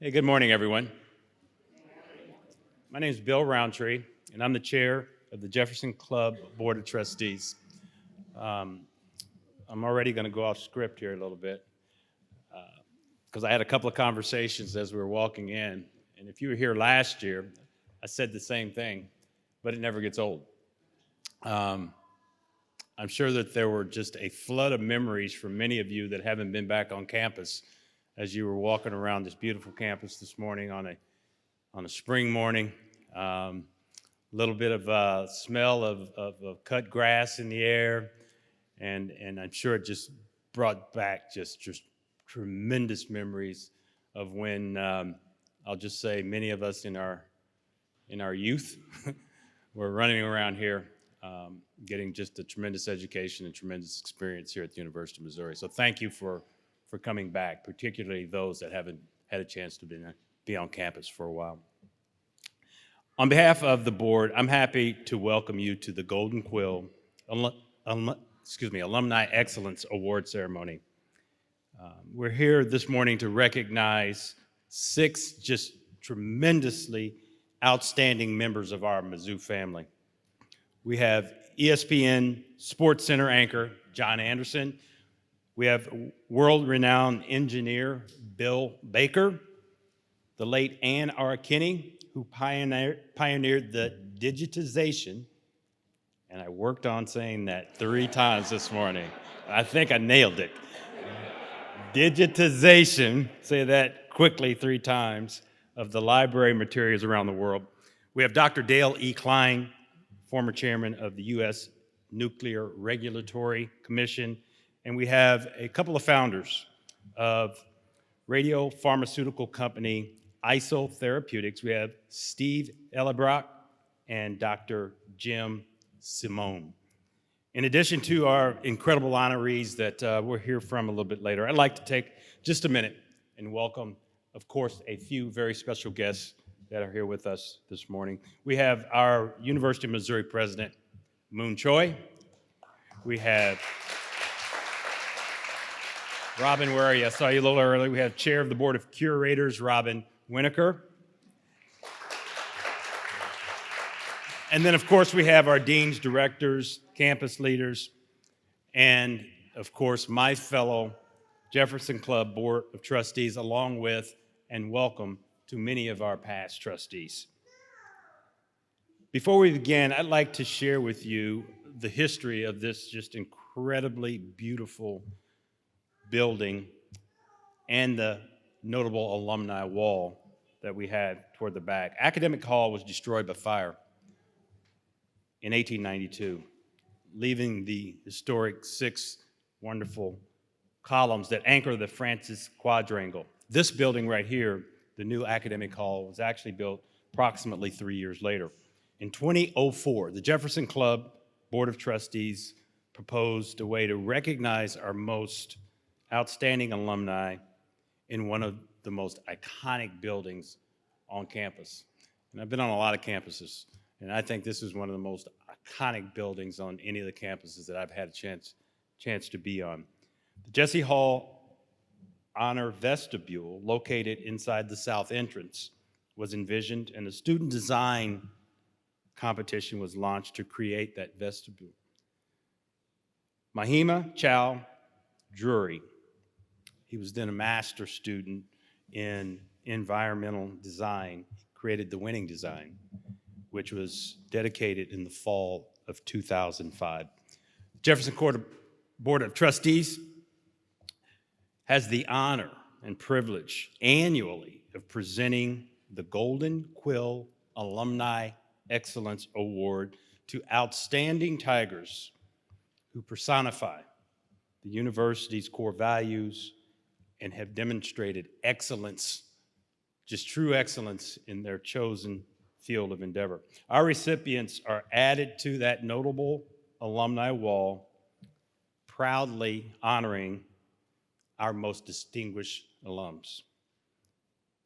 Hey, good morning, everyone. My name is Bill Roundtree, and I'm the chair of the Jefferson Club Board of Trustees. Um, I'm already going to go off script here a little bit because I had a couple of conversations as we were walking in. And if you were here last year, I said the same thing, but it never gets old. Um, I'm sure that there were just a flood of memories for many of you that haven't been back on campus as you were walking around this beautiful campus this morning on a spring morning. Um, little bit of smell of cut grass in the air, and I'm sure it just brought back just tremendous memories of when I'll just say many of us in our youth were running around here, getting just a tremendous education and tremendous experience here at the University of Missouri. So thank you for coming back, particularly those that haven't had a chance to be on campus for a while. On behalf of the board, I'm happy to welcome you to the Golden Quill Alumni Excellence Award Ceremony. We're here this morning to recognize 6 just tremendously outstanding members of our Mizzou family. We have ESPN Sports Center anchor John Anderson. We have world-renowned engineer Bill Baker, the late Ann R. Kinney, who pioneered the digitization, and I worked on saying that 3 times this morning. I think I nailed it. Digitization, say that quickly 3 times, of the library materials around the world. We have Dr. Dale E. Klein, former chairman of the U.S. Nuclear Regulatory Commission, and we have a couple of founders of radiopharmaceutical company ISO Therapeutics. We have Steve Ellebrock and Dr. Jim Simone. In addition to our incredible honorees that we'll hear from a little bit later, I'd like to take just a minute and welcome, of course, a few very special guests that are here with us this morning. We have our University of Missouri president, Moon Choi. We have Robin, where are you? I saw you a little early. We have chair of the board of curators, Robin Winokur. And then, of course, we have our deans, directors, campus leaders, and, of course, my fellow Jefferson Club Board of Trustees, along with and welcome to many of our past trustees. Before we begin, I'd like to share with you the history of this just incredibly beautiful building and the notable alumni wall that we had toward the back. Academic Hall was destroyed by fire in 1892, leaving the historic 6 wonderful columns that anchor the Francis Quadrangle. This building right here, the new Academic Hall, was actually built approximately 3 years later. In 2004, the Jefferson Club Board of Trustees proposed a way to recognize our most outstanding alumni in one of the most iconic buildings on campus. And I've been on a lot of campuses, and I think this is one of the most iconic buildings on any of the campuses that I've had a chance to be on. The Jesse Hall Honor Vestibule, located inside the south entrance, was envisioned, and a student design competition was launched to create that vestibule. Mahima Chow Drury, he was then a master's student in environmental design, created the winning design, which was dedicated in the fall of 2005. Jefferson Board of Trustees has the honor and privilege annually of presenting the Golden Quill Alumni Excellence Award to outstanding Tigers who personify the university's core values and have demonstrated excellence, just true excellence in their chosen field of endeavor. Our recipients are added to that notable alumni wall, proudly honoring our most distinguished alums.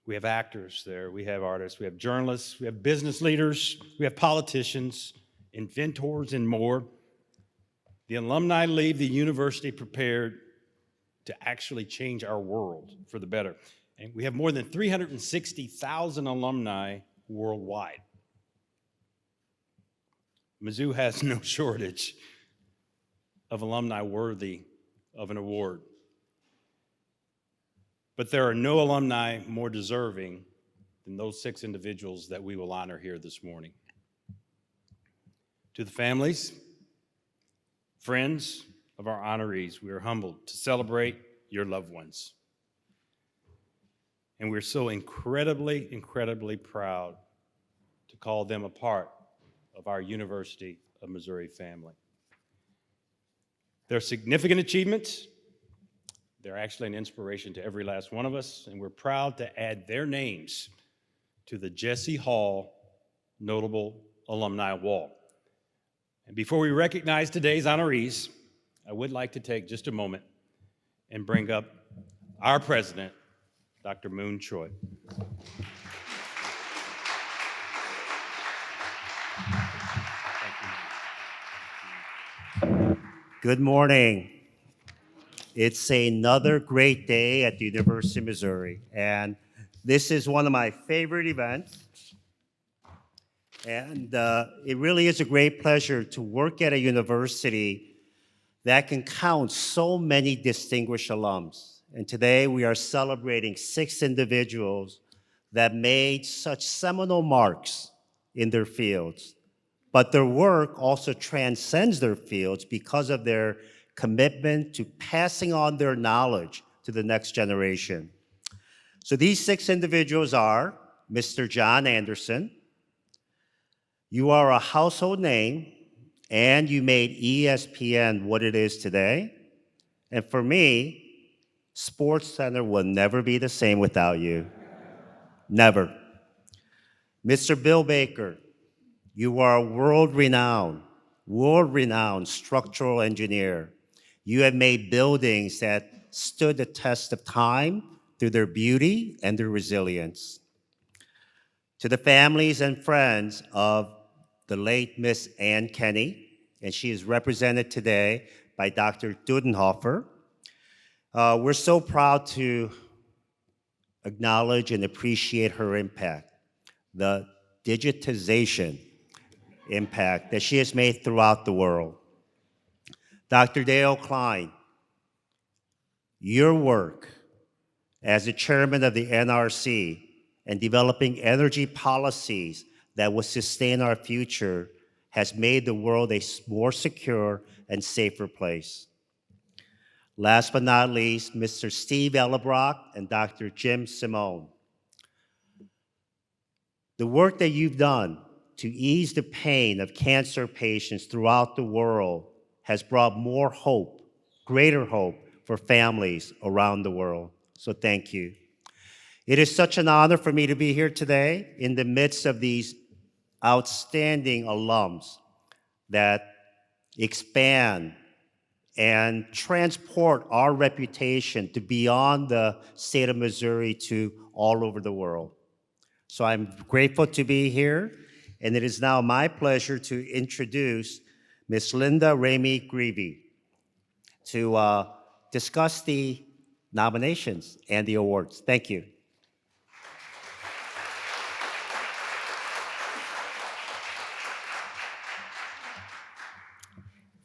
We have actors there, we have artists, we have journalists, we have business leaders, we have politicians, inventors, and more. The alumni leave the university prepared to actually change our world for the better. And we have more than 360,000 alumni worldwide. Mizzou has no shortage of alumni worthy of an award. But there are no alumni more deserving than those 6 individuals that we will honor here this morning. To the families, friends of our honorees, we are humbled to celebrate your loved ones. And we're so incredibly, incredibly proud to call them a part of our University of Missouri family. Their significant achievements, they're actually an inspiration to every last one of us, and we're proud to add their names to the Jesse Hall Notable Alumni Wall. And before we recognize today's honorees, I would like to take just a moment and bring up our president, Dr. Moon Choi. Good morning. It's another great day at the University of Missouri, and this is one of my favorite events. And it really is a great pleasure to work at a university that can count so many distinguished alums. And today we are celebrating 6 individuals that made such seminal marks in their fields. But their work also transcends their fields because of their commitment to passing on their knowledge to the next generation. So these 6 individuals are Mr. John Anderson. You are a household name, and you made ESPN what it is today. And for me, SportsCenter will never be the same without you. Never. Mr. Bill Baker, you are a world-renowned structural engineer. You have made buildings that stood the test of time through their beauty and their resilience. To the families and friends of the late Miss Ann Kenny, and she is represented today by Dr. Dudenhofer. We're so proud to acknowledge and appreciate her impact, the digitization impact that she has made throughout the world. Dr. Dale Klein, your work as the chairman of the NRC and developing energy policies that will sustain our future has made the world a more secure and safer place. Last but not least, Mr. Steve Ellebrock and Dr. Jim Simone. The work that you've done to ease the pain of cancer patients throughout the world has brought more hope, greater hope for families around the world. So thank you. It is such an honor for me to be here today in the midst of these outstanding alums that expand and transport our reputation to beyond the state of Missouri to all over the world. So I'm grateful to be here, and it is now my pleasure to introduce Ms. Linda Ramey Greavy to discuss the nominations and the awards. Thank you.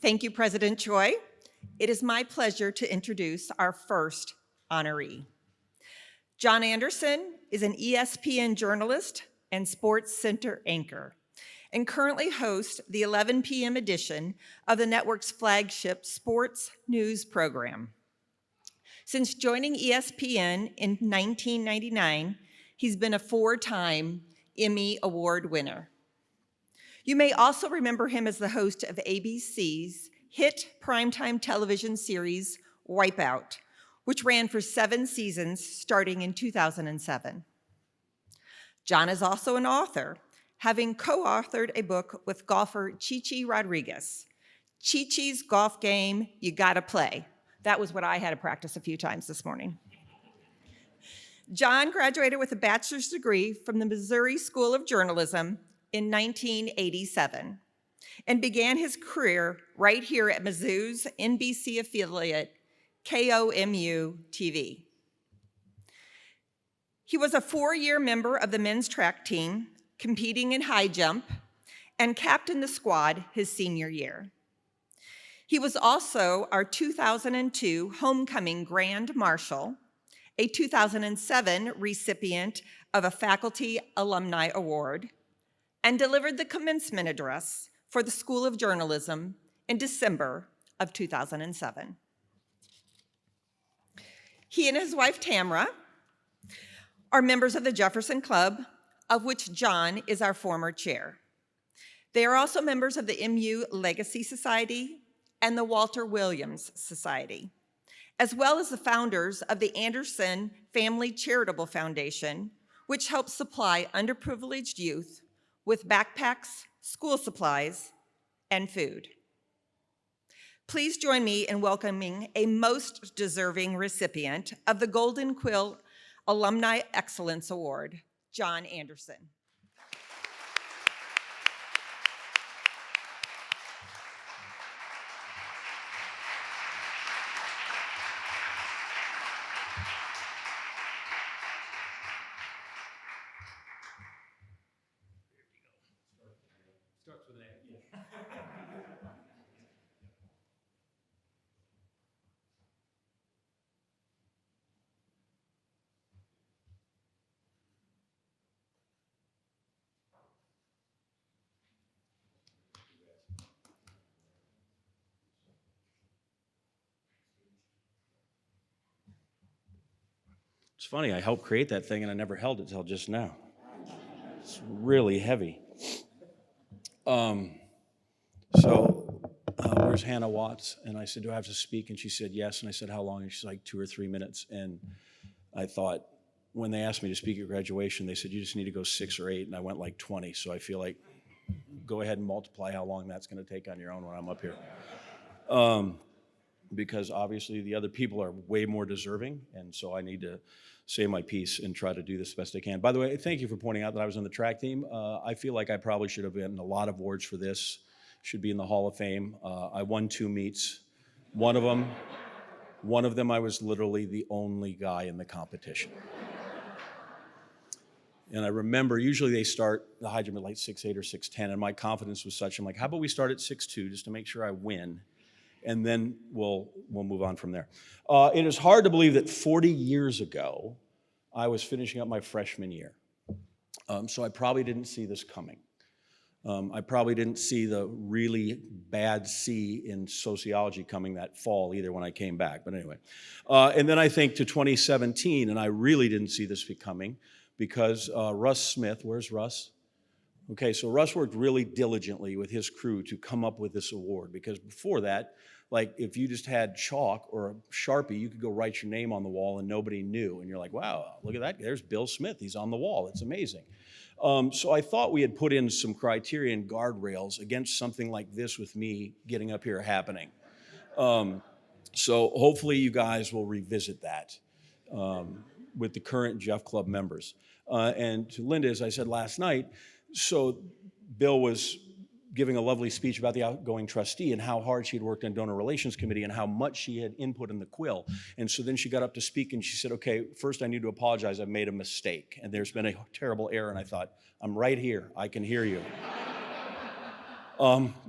Thank you, President Choi. It is my pleasure to introduce our first honoree. John Anderson is an ESPN journalist and SportsCenter anchor, and currently hosts the 11 p.m. edition of the network's flagship sports news program. Since joining ESPN in 1999, he's been a 4-time Emmy Award winner. You may also remember him as the host of ABC's hit primetime television series, Wipeout, which ran for 7 seasons starting in 2007. John is also an author, having co-authored a book with golfer Chichi Rodriguez, Chichi's Golf Game You Gotta Play. That was what I had to practice a few times this morning. John graduated with a bachelor's degree from the Missouri School of Journalism in 1987 and began his career right here at Mizzou's NBC affiliate, KOMU TV. He was a 4-year member of the men's track team, competing in high jump, and captained the squad his senior year. He was also our 2002 Homecoming Grand Marshal, a 2007 recipient of a Faculty Alumni Award, and delivered the commencement address for the School of Journalism in December of 2007. He and his wife, Tamra, are members of the Jefferson Club, of which John is our former chair. They are also members of the MU Legacy Society and the Walter Williams Society, as well as the founders of the Anderson Family Charitable Foundation, which helps supply underprivileged youth with backpacks, school supplies, and food. Please join me in welcoming a most deserving recipient of the Golden Quill Alumni Excellence Award, John Anderson. Starts with an A. Yeah. It's funny, I helped create that thing and I never held it till just now. It's really heavy. Where's Hannah Watts? And I said, do I have to speak? And she said, yes. And I said, how long? And she's like, 2 or 3 minutes. And I thought, when they asked me to speak at graduation, they said, you just need to go 6 or 8. And I went like 20. So I feel like, go ahead and multiply how long that's going to take on your own when I'm up here. Because obviously the other people are way more deserving. And so I need to say my piece and try to do this best I can. By the way, thank you for pointing out that I was on the track team. I feel like I probably should have been a lot of awards for this. Should be in the Hall of Fame. I won 2 meets. One of them I was literally the only guy in the competition. And I remember, usually they start the high jump at like 6'8" or 6'10", and my confidence was such, I'm like, how about we start at 6'2", just to make sure I win, and then we'll move on from there. It is hard to believe that 40 years ago, I was finishing up my freshman year. So I probably didn't see this coming. I probably didn't see the really bad C in sociology coming that fall either when I came back, but anyway. And then I think to 2017, and I really didn't see this coming because Russ Smith, where's Russ? Okay, so Russ worked really diligently with his crew to come up with this award because before that, like if you just had chalk or a Sharpie, you could go write your name on the wall and nobody knew. And you're like, wow, look at that, there's Bill Smith, he's on the wall, it's amazing. So I thought we had put in some criteria and guardrails against something like this with me getting up here happening. So hopefully you guys will revisit that with the current Jeff Club members. And to Linda, as I said last night, so Bill was giving a lovely speech about the outgoing trustee and how hard she had worked on donor relations committee and how much she had input in the Quill. And so then she got up to speak and she said, okay, first I need to apologize, I've made a mistake and there's been a terrible error. And I thought, I'm right here, I can hear you.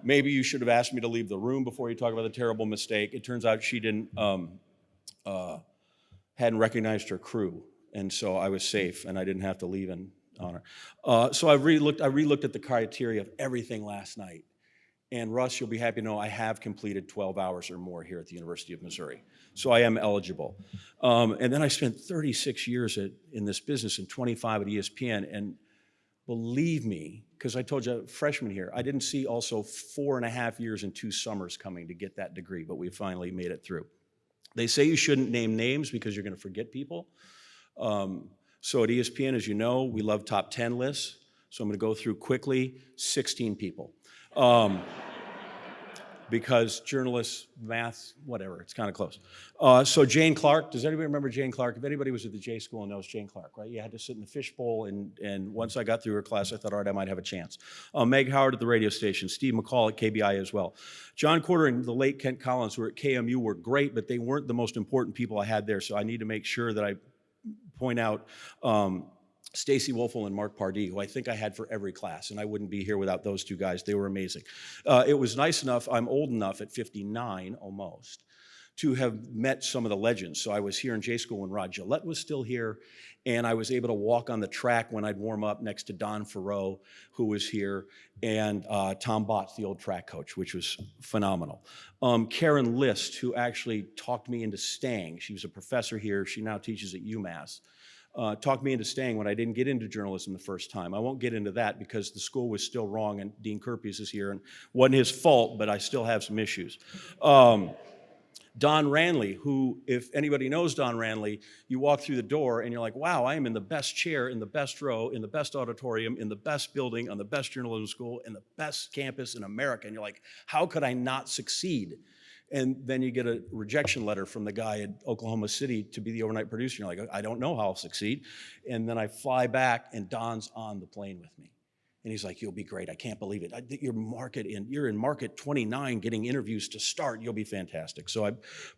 Maybe you should have asked me to leave the room before you talk about the terrible mistake. It turns out she hadn't recognized her crew. And so I was safe and I didn't have to leave in honor. So I relooked at the criteria of everything last night. And Russ, you'll be happy to know I have completed 12 hours or more here at the University of Missouri. So I am eligible. And then I spent 36 years in this business and 25 at ESPN. And believe me, because I told you, freshman here, I didn't see also 4.5 years and 2 summers coming to get that degree, but we finally made it through. They say you shouldn't name names because you're going to forget people. So at ESPN, as you know, we love top 10 lists. So I'm going to go through quickly 16 people. Because journalists, math, whatever, it's kind of close. So Jane Clark, does anybody remember Jane Clark? If anybody was at the J School and knows Jane Clark, right? You had to sit in the fishbowl, and once I got through her class, I thought, all right, I might have a chance. Meg Howard at the radio station, Steve McCall at KBI as well. John Corder and the late Kent Collins, who were at KMU, were great, but they weren't the most important people I had there, so I need to make sure that I point out Stacy Wolfel and Mark Pardee, who I think I had for every class, and I wouldn't be here without those two guys. They were amazing. It was nice enough, I'm old enough at 59 almost, to have met some of the legends. So I was here in J School when Rod Gillette was still here, and I was able to walk on the track when I'd warm up next to Don Farrow, who was here, and Tom Botts, the old track coach, which was phenomenal. Karen List, who actually talked me into staying. She was a professor here. She now teaches at UMass. Talked me into staying when I didn't get into journalism the first time. I won't get into that because the school was still wrong, and Dean Kerpius is here, and wasn't his fault, but I still have some issues. Don Ranley, who, if anybody knows Don Ranley, you walk through the door and you're like, wow, I am in the best chair, in the best row, in the best auditorium, in the best building, on the best journalism school, in the best campus in America. And you're like, how could I not succeed? And then you get a rejection letter from the guy at Oklahoma City to be the overnight producer. You're like, I don't know how I'll succeed. And then I fly back and Don's on the plane with me. And he's like, you'll be great. I can't believe it. You're in market 29 getting interviews to start. You'll be fantastic. So I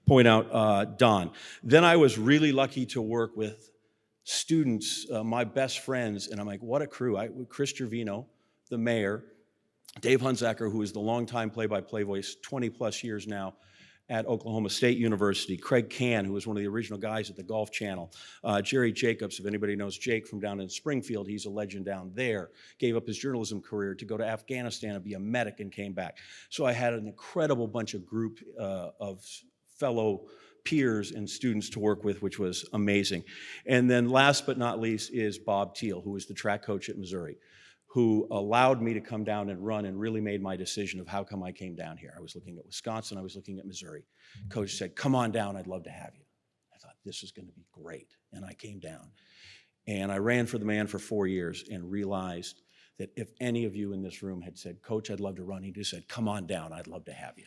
point out Don. Then I was really lucky to work with students, my best friends. And I'm like, what a crew. Chris Gervino, the mayor, Dave Hunsaker, who is the longtime play-by-play voice, 20 plus years now at Oklahoma State University, Craig Cann, who was one of the original guys at the Golf Channel, Jerry Jacobs, if anybody knows Jake from down in Springfield, he's a legend down there, gave up his journalism career to go to Afghanistan and be a medic and came back. So I had an incredible bunch of group of fellow peers and students to work with, which was amazing. And then last but not least is Bob Thiel, who was the track coach at Missouri, who allowed me to come down and run and really made my decision of how come I came down here. I was looking at Wisconsin, I was looking at Missouri. Coach said, come on down, I'd love to have you. I thought, this is gonna be great. And I came down. And I ran for the man for 4 years and realized that if any of you in this room had said, Coach, I'd love to run, he just said, come on down, I'd love to have you.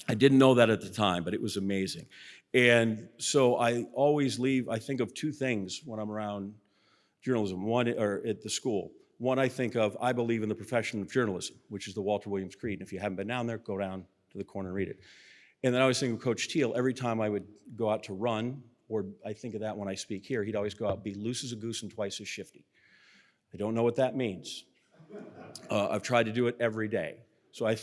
I didn't know that at the time, but it was amazing. And so I always I think of two things when I'm around journalism, one, or at the school. One, I think of, I believe in the profession of journalism, which is the Walter Williams Creed. And if you haven't been down there, go down to the corner and read it. And then I always think of Coach Thiel. Every time I would go out to run, or I think of that when I speak here, he'd always go out, be loose as a goose and twice as shifty. I don't know what that means. I've tried to do it every day. So I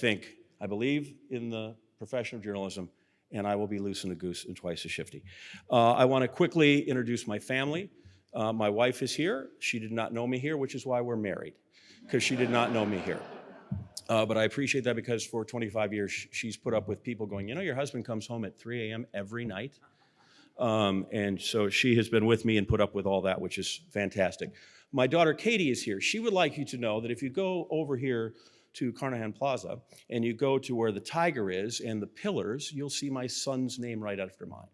believe in the profession of journalism, and I will be loose and a goose and twice as shifty. I want to quickly introduce my family. My wife is here. She did not know me here, which is why we're married, because she did not know me here. But I appreciate that because for 25 years, she's put up with people going, you know, your husband comes home at 3 a.m. every night. And so she has been with me and put up with all that, which is fantastic. My daughter Katie is here. She would like you to know that if you go over here to Carnahan Plaza and you go to where the tiger is and the pillars, you'll see my son's name right after mine.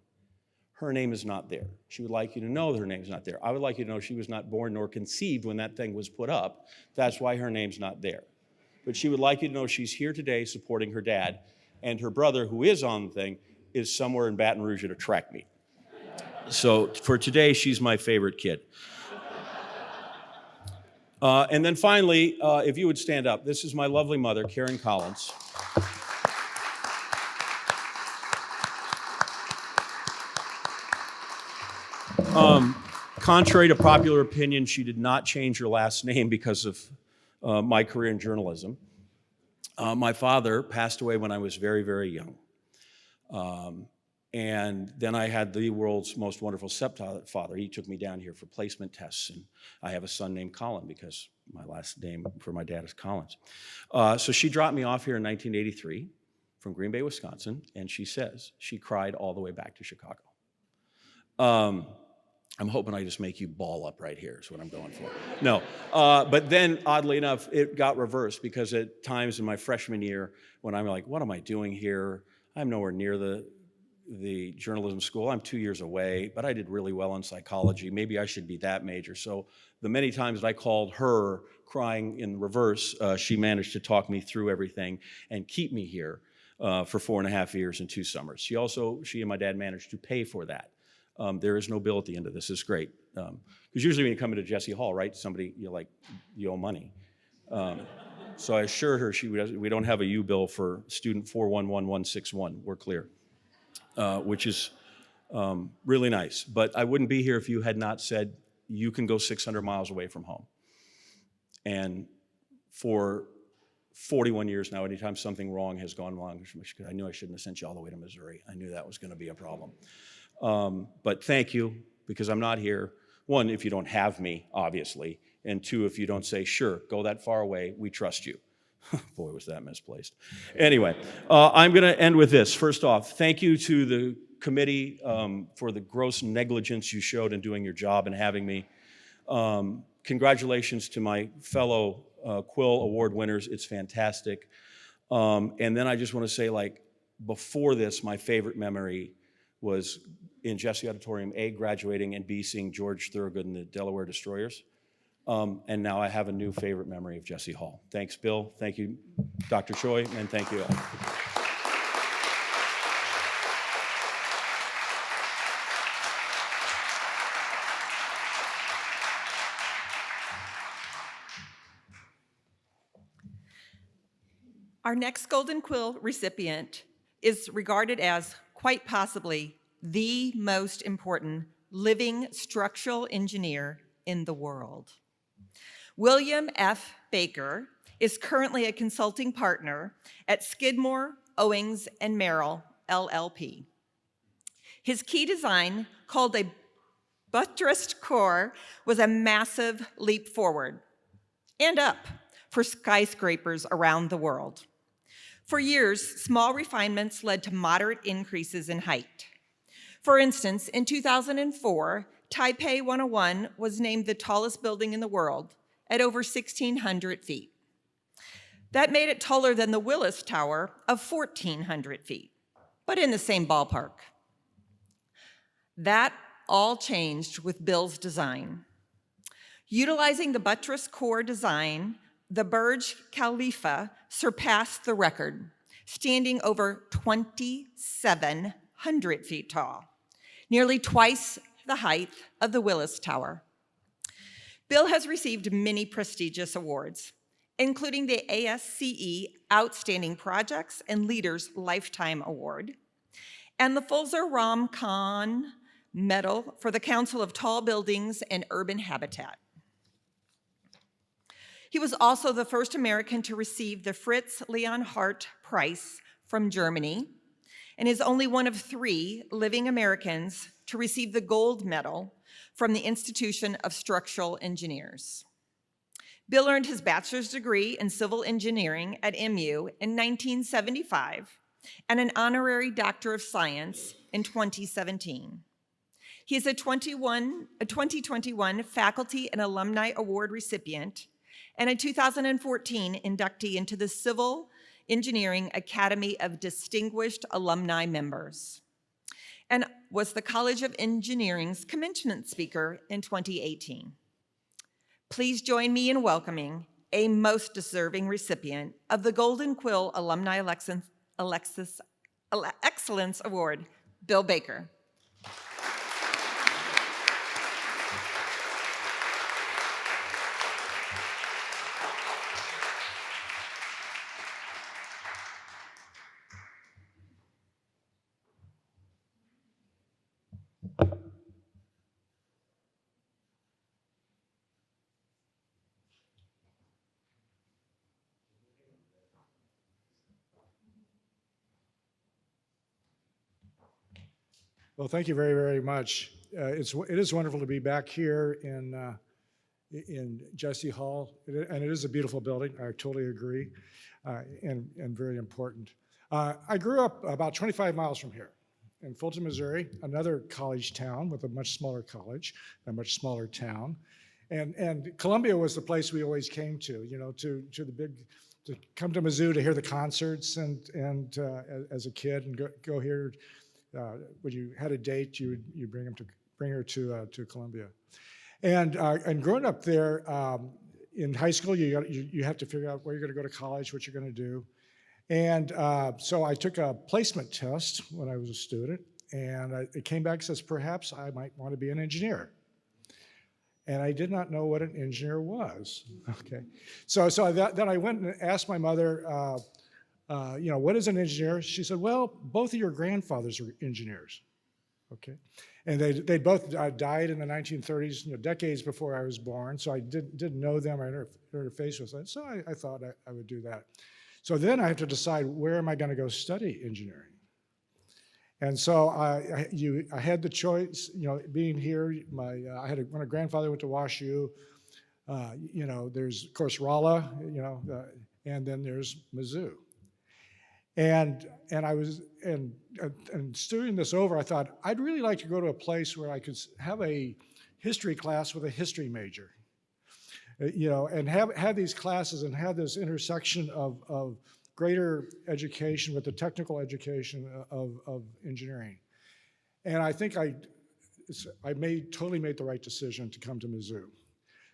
Her name is not there. She would like you to know that her name's not there. I would like you to know she was not born nor conceived when that thing was put up. That's why her name's not there. But she would like you to know she's here today supporting her dad, and her brother, who is on the thing, is somewhere in Baton Rouge at a track meet. So for today, she's my favorite kid. And then finally, if you would stand up, this is my lovely mother, Karen Collins. Contrary to popular opinion, she did not change her last name because of my career in journalism. My father passed away when I was very, very young. And then I had the world's most wonderful stepfather. He took me down here for placement tests, and I have a son named Colin because my last name for my dad is Collins. So she dropped me off here in 1983 from Green Bay, Wisconsin, and she says she cried all the way back to Chicago. I'm hoping I just make you ball up right here is what I'm going for. No, but then oddly enough, it got reversed because at times in my freshman year when I'm like, what am I doing here? I'm nowhere near the journalism school. I'm 2 years away, but I did really well in psychology. Maybe I should be that major. So the many times that I called her crying in reverse, she managed to talk me through everything and keep me here for 4.5 years and 2 summers. She and my dad managed to pay for that. There is no bill at the end of this. It's great. Because usually when you come into Jesse Hall, right, somebody, you owe money. So I assured her we don't have a U bill for student 411161. We're clear. Which is Really nice. But I wouldn't be here if you had not said you can go 600 miles away from home. And for 41 years now, anytime something wrong has gone wrong, I knew I shouldn't have sent you all the way to Missouri. I knew that was going to be a problem. But thank you, because I'm not here. One, if you don't have me, obviously. And two, if you don't say, sure, go that far away, we trust you. Boy, was that misplaced. Anyway, I'm going to end with this. First off, thank you to the committee for the gross negligence you showed in doing your job and having me. Congratulations to my fellow Quill Award winners. It's fantastic. And then I just want to say, like, before this, my favorite memory was in Jesse Auditorium, A, graduating, and B, seeing George Thorogood and the Delaware Destroyers. And now I have a new favorite memory of Jesse Hall. Thanks, Bill. Thank you, Dr. Choi, and thank you all. Our next Golden Quill recipient is regarded as quite possibly the most important living structural engineer in the world. William F. Baker is currently a consulting partner at Skidmore, Owings, and Merrill, LLP. His key design, called a buttressed core, was a massive leap forward and up for skyscrapers around the world. For years, small refinements led to moderate increases in height. For instance, in 2004, Taipei 101 was named the tallest building in the world at over 1,600 feet. That made it taller than the Willis Tower of 1,400 feet, but in the same ballpark. That all changed with Bill's design. Utilizing the buttress core design, the Burj Khalifa surpassed the record, standing over 2,700 feet tall, nearly twice the height of the Willis Tower. Bill has received many prestigious awards, including the ASCE Outstanding Projects and Leaders Lifetime Award, and the Fulzer Ram Khan Medal for the Council of Tall Buildings and Urban Habitat. He was also the first American to receive the Fritz Leonhardt Prize from Germany, and is only one of 3 living Americans to receive the gold medal from the Institution of Structural Engineers. Bill earned his bachelor's degree in civil engineering at MU in 1975 and an honorary Doctor of Science in 2017. He is a 2021 Faculty and Alumni Award recipient and a 2014 inductee into the Civil Engineering Academy of Distinguished Alumni Members, and was the College of Engineering's commencement speaker in 2018. Please join me in welcoming a most deserving recipient of the Golden Quill Alumni Excellence Award, Bill Baker. Well, thank you very, very much. It is wonderful to be back here in Jesse Hall, and it is a beautiful building. I totally agree, and very important. I grew up about 25 miles from here in Fulton, Missouri, another college town with a much smaller college, a much smaller town, and Columbia was the place we always came to. You know, to come to Mizzou to hear the concerts, and as a kid, and go here. When you had a date, you bring her to Columbia, and growing up there in high school, you have to figure out where you're going to go to college, what you're going to do, and so I took a placement test when I was a student, and it came back and says perhaps I might want to be an engineer, and I did not know what an engineer was. Okay, so then I went and asked my mother. What is an engineer? She said, well, both of your grandfathers are engineers. okay? And they both died in the 1930s, decades before I was born, so I didn't know them or interface with them, so I thought I would do that. So then I have to decide, where am I going to go study engineering? And so I had the choice, being here, my grandfather went to WashU, there's, of course, Rolla, and then there's Mizzou. And studying this over, I thought, I'd really like to go to a place where I could have a history class with a history major, and have these classes and have this intersection of greater education with the technical education of engineering. And I think I totally made the right decision to come to Mizzou.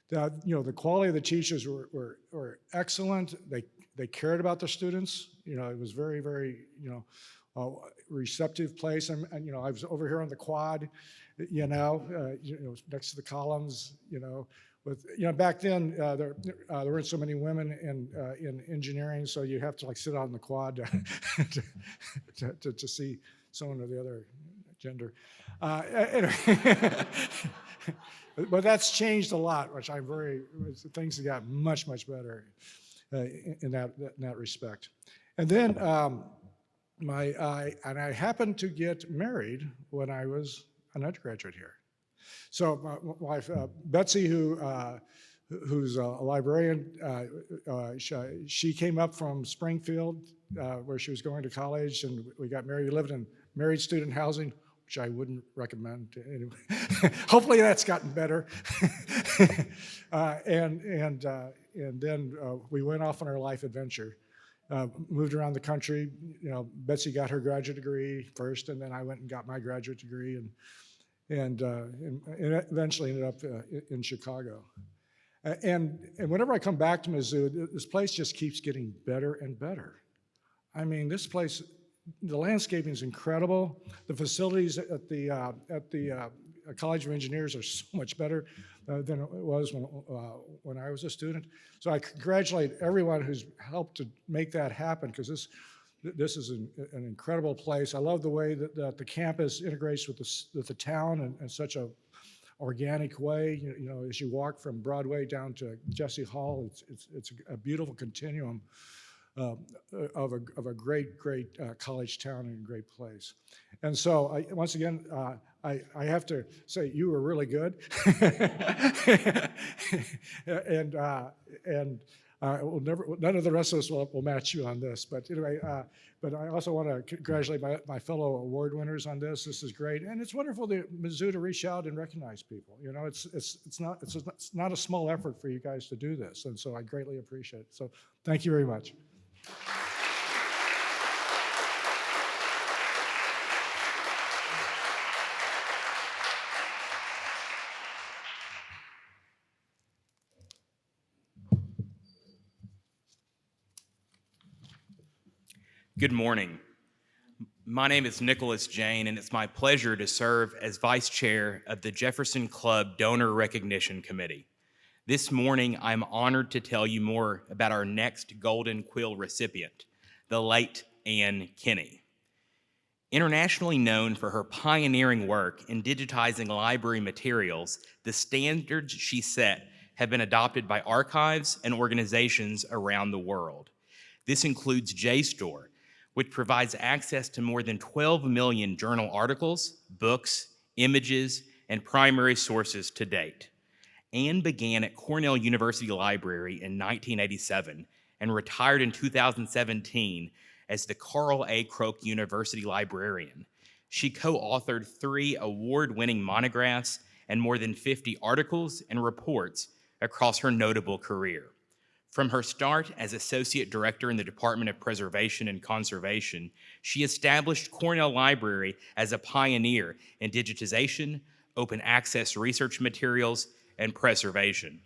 The quality of the teachers were excellent. They cared about their students. It was very, very, receptive place. And I was over here on the quad, next to the columns, back then there weren't so many women in engineering, so you have to sit on the quad to see someone of the other gender. Anyway. But that's changed a lot, which things have got much, much better in that respect. And then I happened to get married when I was an undergraduate here. So my wife, Betsy, who's a librarian, she came up from Springfield, where she was going to college, and we got married. We lived in married student housing, which I wouldn't recommend to anyone. Hopefully that's gotten better. And then we went off on our life adventure. Moved around the country. Betsy got her graduate degree first, and then I went and got my graduate degree, and eventually ended up in Chicago. And whenever I come back to Mizzou, this place just keeps getting better and better. I mean, this place, the landscaping is incredible. The facilities at the College of Engineers are so much better than it was when I was a student. So I congratulate everyone who's helped to make that happen, because this is an incredible place. I love the way that the campus integrates with the town in such a organic way. As you walk from Broadway down to Jesse Hall, it's a beautiful continuum of a great college town and a great place. And so once again, I have to say you were really good, and none of the rest of us will match you on this. But anyway, but I also want to congratulate my fellow award winners on this. This is great, and it's wonderful to Mizzou to reach out and recognize people. It's not a small effort for you guys to do this, and so I greatly appreciate it. So thank you very much. Good morning. My name is Nicholas Jane, and it's my pleasure to serve as Vice Chair of the Jefferson Club Donor Recognition Committee. This morning, I'm honored to tell you more about our next Golden Quill recipient, the late Ann Kinney. Internationally known for her pioneering work in digitizing library materials, the standards she set have been adopted by archives and organizations around the world. This includes JSTOR, which provides access to more than 12 million journal articles, books, images, and primary sources to date. Anne began at Cornell University Library in 1987 and retired in 2017 as the Carl A. Kroch University Librarian. She co-authored 3 award-winning monographs and more than 50 articles and reports across her notable career. From her start as Associate Director in the Department of Preservation and Conservation, she established Cornell Library as a pioneer in digitization, open access research materials, and preservation.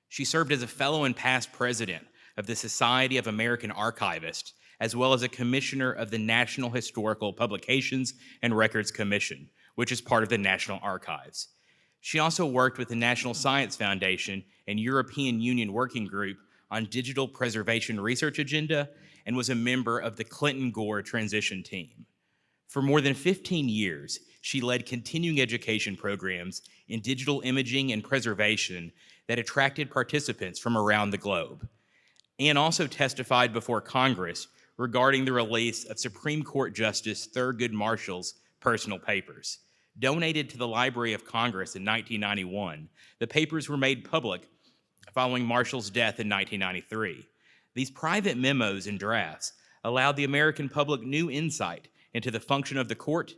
She served as a fellow and past president of the Society of American Archivists, as well as a commissioner of the National Historical Publications and Records Commission, which is part of the National Archives. She also worked with the National Science Foundation and European Union Working Group on Digital Preservation Research Agenda and was a member of the Clinton-Gore transition team. For more than 15 years, she led continuing education programs in digital imaging and preservation that attracted participants from around the globe. Anne also testified before Congress regarding the release of Supreme Court Justice Thurgood Marshall's personal papers. Donated to the Library of Congress in 1991, the papers were made public following Marshall's death in 1993. These private memos and drafts allowed the American public new insight into the function of the court,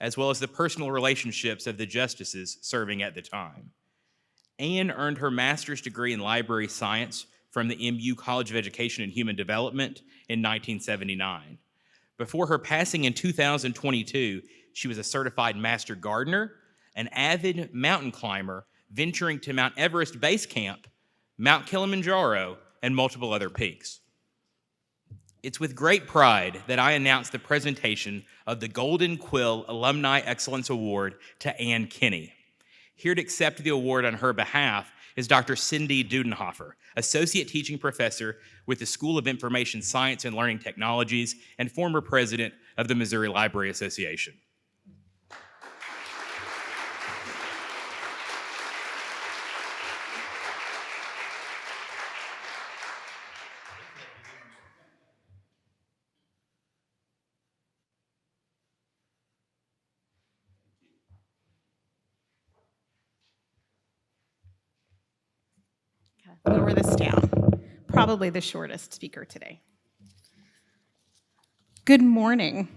as well as the personal relationships of the justices serving at the time. Anne earned her master's degree in library science from the MU College of Education and Human Development in 1979. Before her passing in 2022, she was a certified master gardener, an avid mountain climber, venturing to Mount Everest Base Camp, Mount Kilimanjaro, and multiple other peaks. It's with great pride that I announce the presentation of the Golden Quill Alumni Excellence Award to Ann Kinney. Here to accept the award on her behalf is Dr. Cindy Dudenhofer, Associate Teaching Professor with the School of Information Science and Learning Technologies and former President of the Missouri Library Association. Lower this down. Probably the shortest speaker today. Good morning.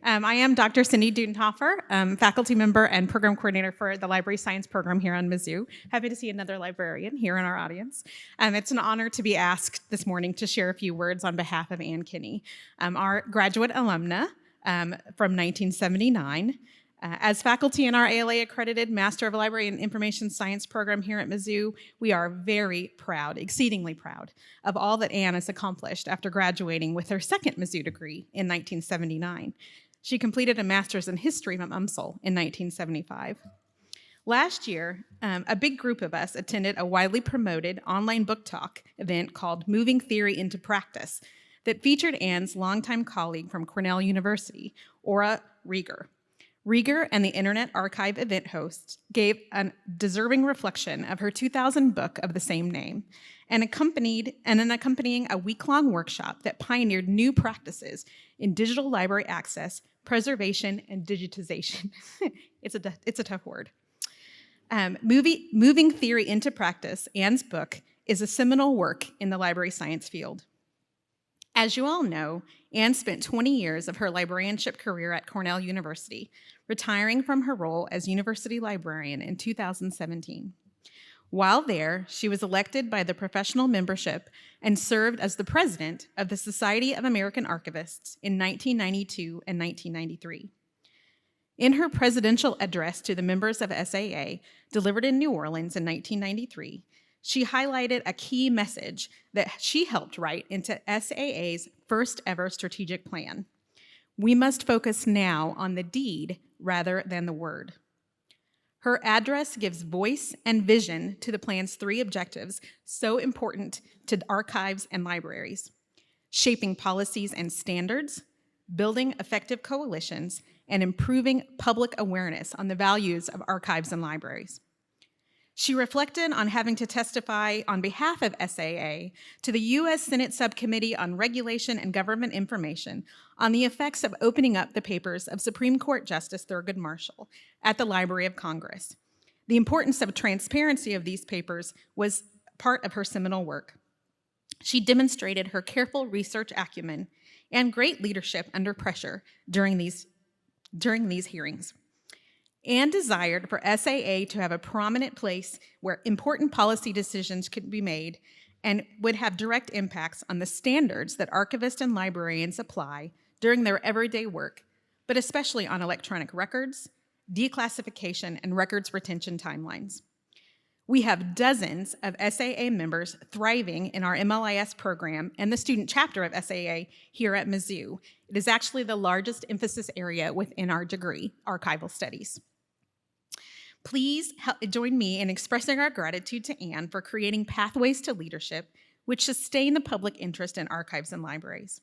I am Dr. Cindy Dudenhofer, faculty member and program coordinator for the Library Science program here on Mizzou. Happy to see another librarian here in our audience. It's an honor to be asked this morning to share a few words on behalf of Ann Kinney, our graduate alumna from 1979. As faculty in our ALA-accredited Master of Library and Information Science program here at Mizzou, we are very proud, exceedingly proud, of all that Anne has accomplished after graduating with her second Mizzou degree in 1979. She completed a master's in history from UMSL in 1975. Last year, a big group of us attended a widely promoted online book talk event called Moving Theory into Practice that featured Anne's longtime colleague from Cornell University, Ora Rieger. Rieger and the Internet Archive event host gave a deserving reflection of her 2000 book of the same name and an accompanying a week-long workshop that pioneered new practices in digital library access, preservation, and digitization. It's a tough word. Moving Theory into Practice, Anne's book, is a seminal work in the library science field. As you all know, Anne spent 20 years of her librarianship career at Cornell University, retiring from her role as university librarian in 2017. While there, she was elected by the professional membership and served as the president of the Society of American Archivists in 1992 and 1993. In her presidential address to the members of SAA, delivered in New Orleans in 1993, she highlighted a key message that she helped write into SAA's first ever strategic plan. We must focus now on the deed rather than the word. Her address gives voice and vision to the plan's three objectives so important to archives and libraries: shaping policies and standards, building effective coalitions, and improving public awareness on the values of archives and libraries. She reflected on having to testify on behalf of SAA to the U.S. Senate Subcommittee on Regulation and Government Information on the effects of opening up the papers of Supreme Court Justice Thurgood Marshall at the Library of Congress. The importance of transparency of these papers was part of her seminal work. She demonstrated her careful research acumen and great leadership under pressure during these hearings. Anne desired for SAA to have a prominent place where important policy decisions could be made and would have direct impacts on the standards that archivists and librarians apply during their everyday work, but especially on electronic records, declassification, and records retention timelines. We have dozens of SAA members thriving in our MLIS program and the student chapter of SAA here at Mizzou. It is actually the largest emphasis area within our degree, archival studies. Please join me in expressing our gratitude to Anne for creating pathways to leadership which sustain the public interest in archives and libraries.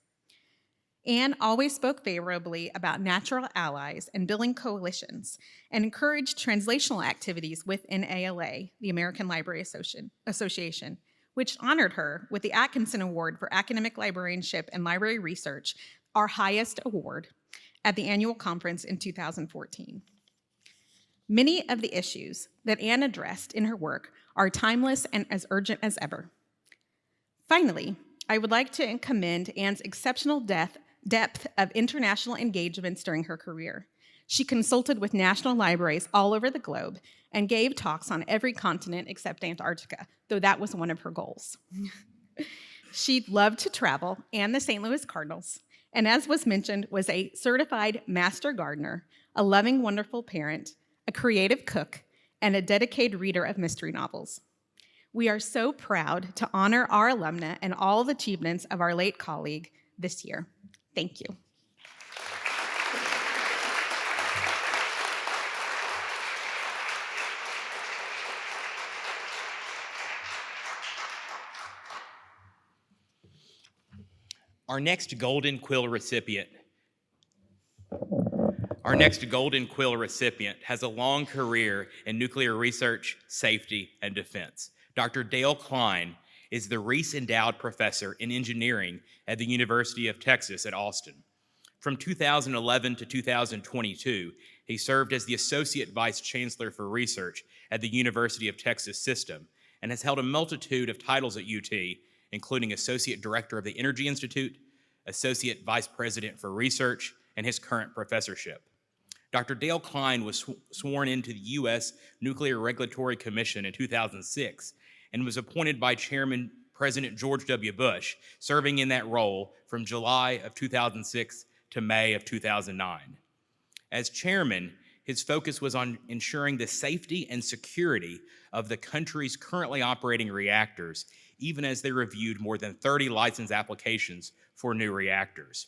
Anne always spoke favorably about natural allies and building coalitions and encouraged translational activities within ALA, the American Library Association, which honored her with the Atkinson Award for Academic Librarianship and Library Research, our highest award, at the annual conference in 2014. Many of the issues that Anne addressed in her work are timeless and as urgent as ever. Finally, I would like to commend Anne's exceptional depth of international engagements during her career. She consulted with national libraries all over the globe and gave talks on every continent except Antarctica, though that was one of her goals. She loved to travel and the St. Louis Cardinals, and as was mentioned, was a certified master gardener, a loving, wonderful parent, a creative cook, and a dedicated reader of mystery novels. We are so proud to honor our alumna and all the achievements of our late colleague this year. Thank you. Our next Golden Quill recipient has a long career in nuclear research, safety, and defense. Dr. Dale Klein is the Reese Endowed Professor in Engineering at the University of Texas at Austin. From 2011 to 2022, he served as the Associate Vice Chancellor for Research at the University of Texas System and has held a multitude of titles at UT, including Associate Director of the Energy Institute, Associate Vice President for Research, and his current professorship. Dr. Dale Klein was sworn into the U.S. Nuclear Regulatory Commission in 2006 and was appointed by Chairman President George W. Bush, serving in that role from July of 2006 to May of 2009. As chairman, his focus was on ensuring the safety and security of the country's currently operating reactors, even as they reviewed more than 30 license applications for new reactors.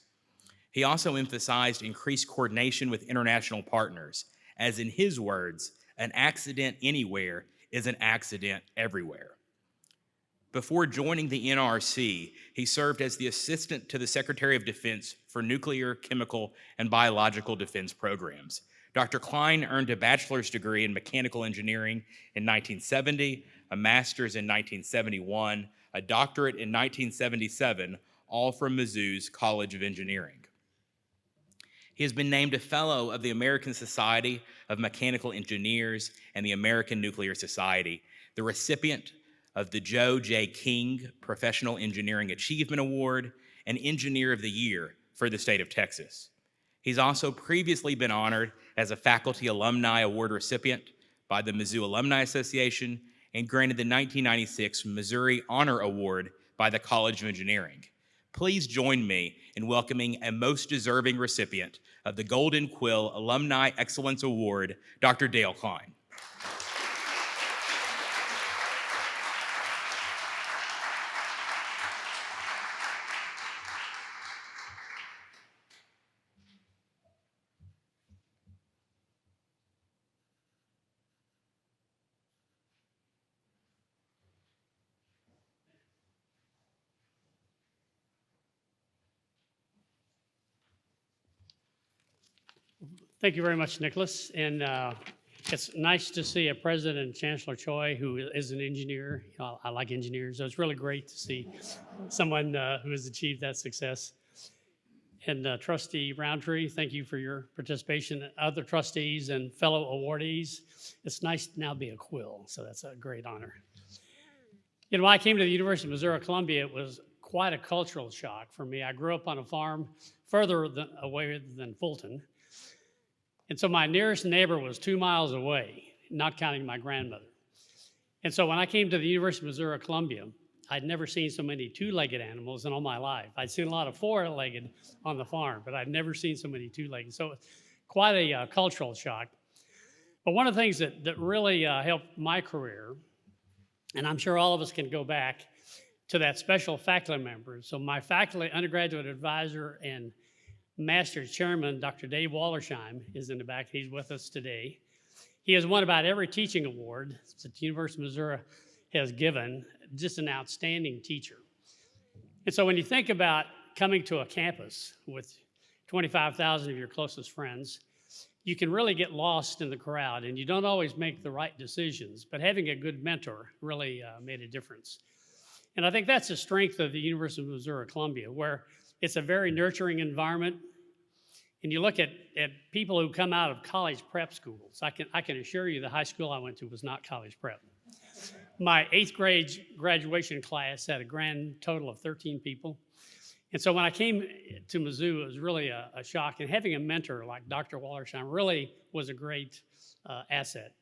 He also emphasized increased coordination with international partners, as in his words, an accident anywhere is an accident everywhere. Before joining the NRC, he served as the assistant to the Secretary of Defense for Nuclear, Chemical, and Biological Defense Programs. Dr. Klein earned a bachelor's degree in mechanical engineering in 1970, a master's in 1971, a doctorate in 1977, all from Mizzou's College of Engineering. He has been named a Fellow of the American Society of Mechanical Engineers and the American Nuclear Society, the recipient of the Joe J. King Professional Engineering Achievement Award, and Engineer of the Year for the state of Texas. He's also previously been honored as a Faculty Alumni Award recipient by the Mizzou Alumni Association and granted the 1996 Missouri Honor Award by the College of Engineering. Please join me in welcoming a most deserving recipient of the Golden Quill Alumni Excellence Award, Dr. Dale Klein. Thank you very much, Nicholas. And it's nice to see a President and Chancellor Choi who is an engineer. You know, I like engineers, so it's really great to see someone who has achieved that success. And Trustee Roundtree, thank you for your participation. Other trustees and fellow awardees, it's nice to now be a Quill, so that's a great honor. You know, when I came to the University of Missouri-Columbia, it was quite a cultural shock for me. I grew up on a farm further away than Fulton. And so my nearest neighbor was 2 miles away, not counting my grandmother. And so when I came to the University of Missouri-Columbia, I'd never seen so many two-legged animals in all my life. I'd seen a lot of four-legged on the farm, but I'd never seen so many two-legged. So quite a cultural shock. But one of the things that really helped my career, and I'm sure all of us can go back to that special faculty member. So my faculty undergraduate advisor and master's chairman, Dr. Dave Wallersheim, is in the back. He's with us today. He has won about every teaching award that the University of Missouri has given, just an outstanding teacher. And so when you think about coming to a campus with 25,000 of your closest friends, you can really get lost in the crowd and you don't always make the right decisions, but having a good mentor really made a difference. And I think that's the strength of the University of Missouri Columbia, where it's a very nurturing environment. And you look at people who come out of college prep schools. I can assure you the high school I went to was not college prep. My 8th grade graduation class had a grand total of 13 people. And so when I came to Mizzou, it was really a shock. And having a mentor like Dr. Wallersheim really was a great asset.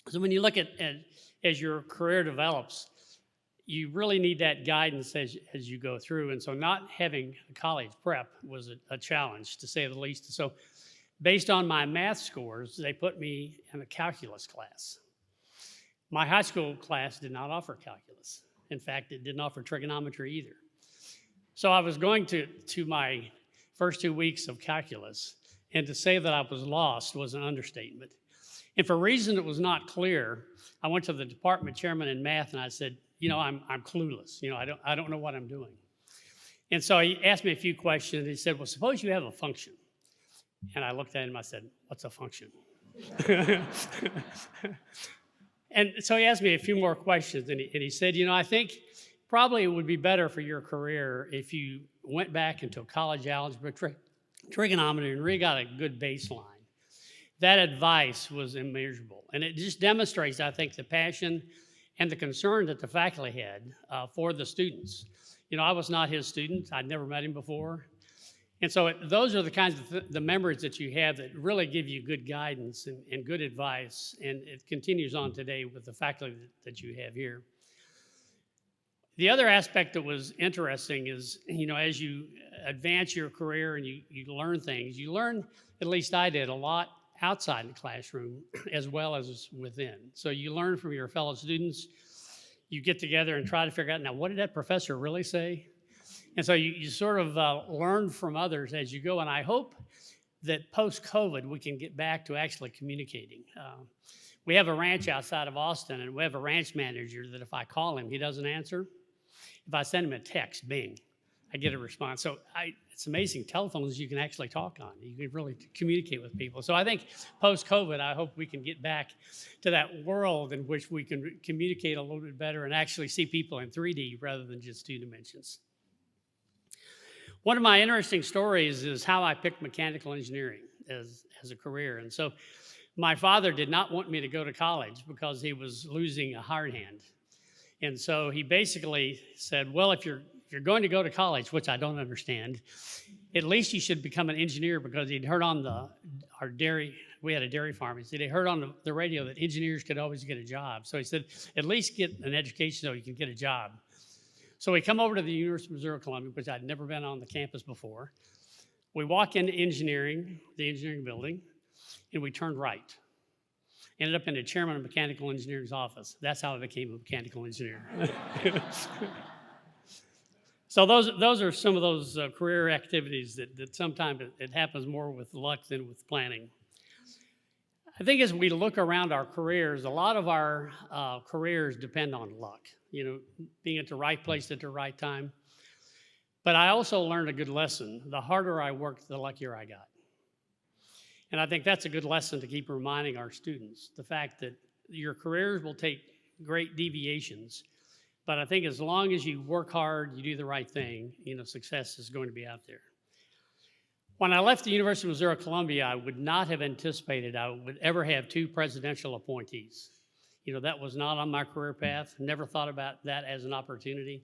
So when you look at as your career develops, you really need that guidance as you go through. And so not having a college prep was a challenge, to say the least. So based on my math scores, they put me in a calculus class. My high school class did not offer calculus. In fact, it didn't offer trigonometry either. So I was going to my first 2 weeks of calculus, and to say that I was lost was an understatement. And for a reason that was not clear, I went to the department chairman in math and I said, I'm clueless. I don't know what I'm doing. And so he asked me a few questions. He said, well, suppose you have a function. And I looked at him, I said, what's a function? And so he asked me a few more questions, and he said, I think probably it would be better for your career if you went back into college algebra, trigonometry, and really got a good baseline. That advice was immeasurable, and it just demonstrates, I think, the passion and the concern that the faculty had for the students. I was not his student. I'd never met him before. And so those are the kinds of the memories that you have that really give you good guidance and good advice, and it continues on today with the faculty that you have here. The other aspect that was interesting is, as you advance your career and you learn things, you learn, at least I did, a lot outside the classroom as well as within. So you learn from your fellow students. You get together and try to figure out, now, what did that professor really say? And so you sort of learn from others as you go. And I hope that post-COVID, we can get back to actually communicating. We have a ranch outside of Austin, and we have a ranch manager that if I call him, he doesn't answer. If I send him a text, bing, I get a response. So it's amazing, telephones you can actually talk on. You can really communicate with people. So I think post-COVID, I hope we can get back to that world in which we can communicate a little bit better and actually see people in 3D rather than just 2 dimensions. One of my interesting stories is how I picked mechanical engineering as a career. And so my father did not want me to go to college because he was losing a hard hand. And so he basically said, well, if you're going to go to college, which I don't understand, at least you should become an engineer, because he'd heard on our dairy, we had a dairy farm. He said he heard on the radio that engineers could always get a job. So he said, at least get an education so you can get a job. So we come over to the University of Missouri Columbia, which I'd never been on the campus before. We walk into the engineering building, and we turned right. Ended up in the chairman of mechanical engineering's office. That's how I became a mechanical engineer. So those are some of those career activities that sometimes it happens more with luck than with planning. I think as we look around our careers, a lot of our careers depend on luck, being at the right place at the right time. But I also learned a good lesson. The harder I worked, the luckier I got. And I think that's a good lesson to keep reminding our students, the fact that your careers will take great deviations. But I think as long as you work hard, you do the right thing, success is going to be out there. When I left the University of Missouri Columbia, I would not have anticipated I would ever have 2 presidential appointees. That was not on my career path. Never thought about that as an opportunity.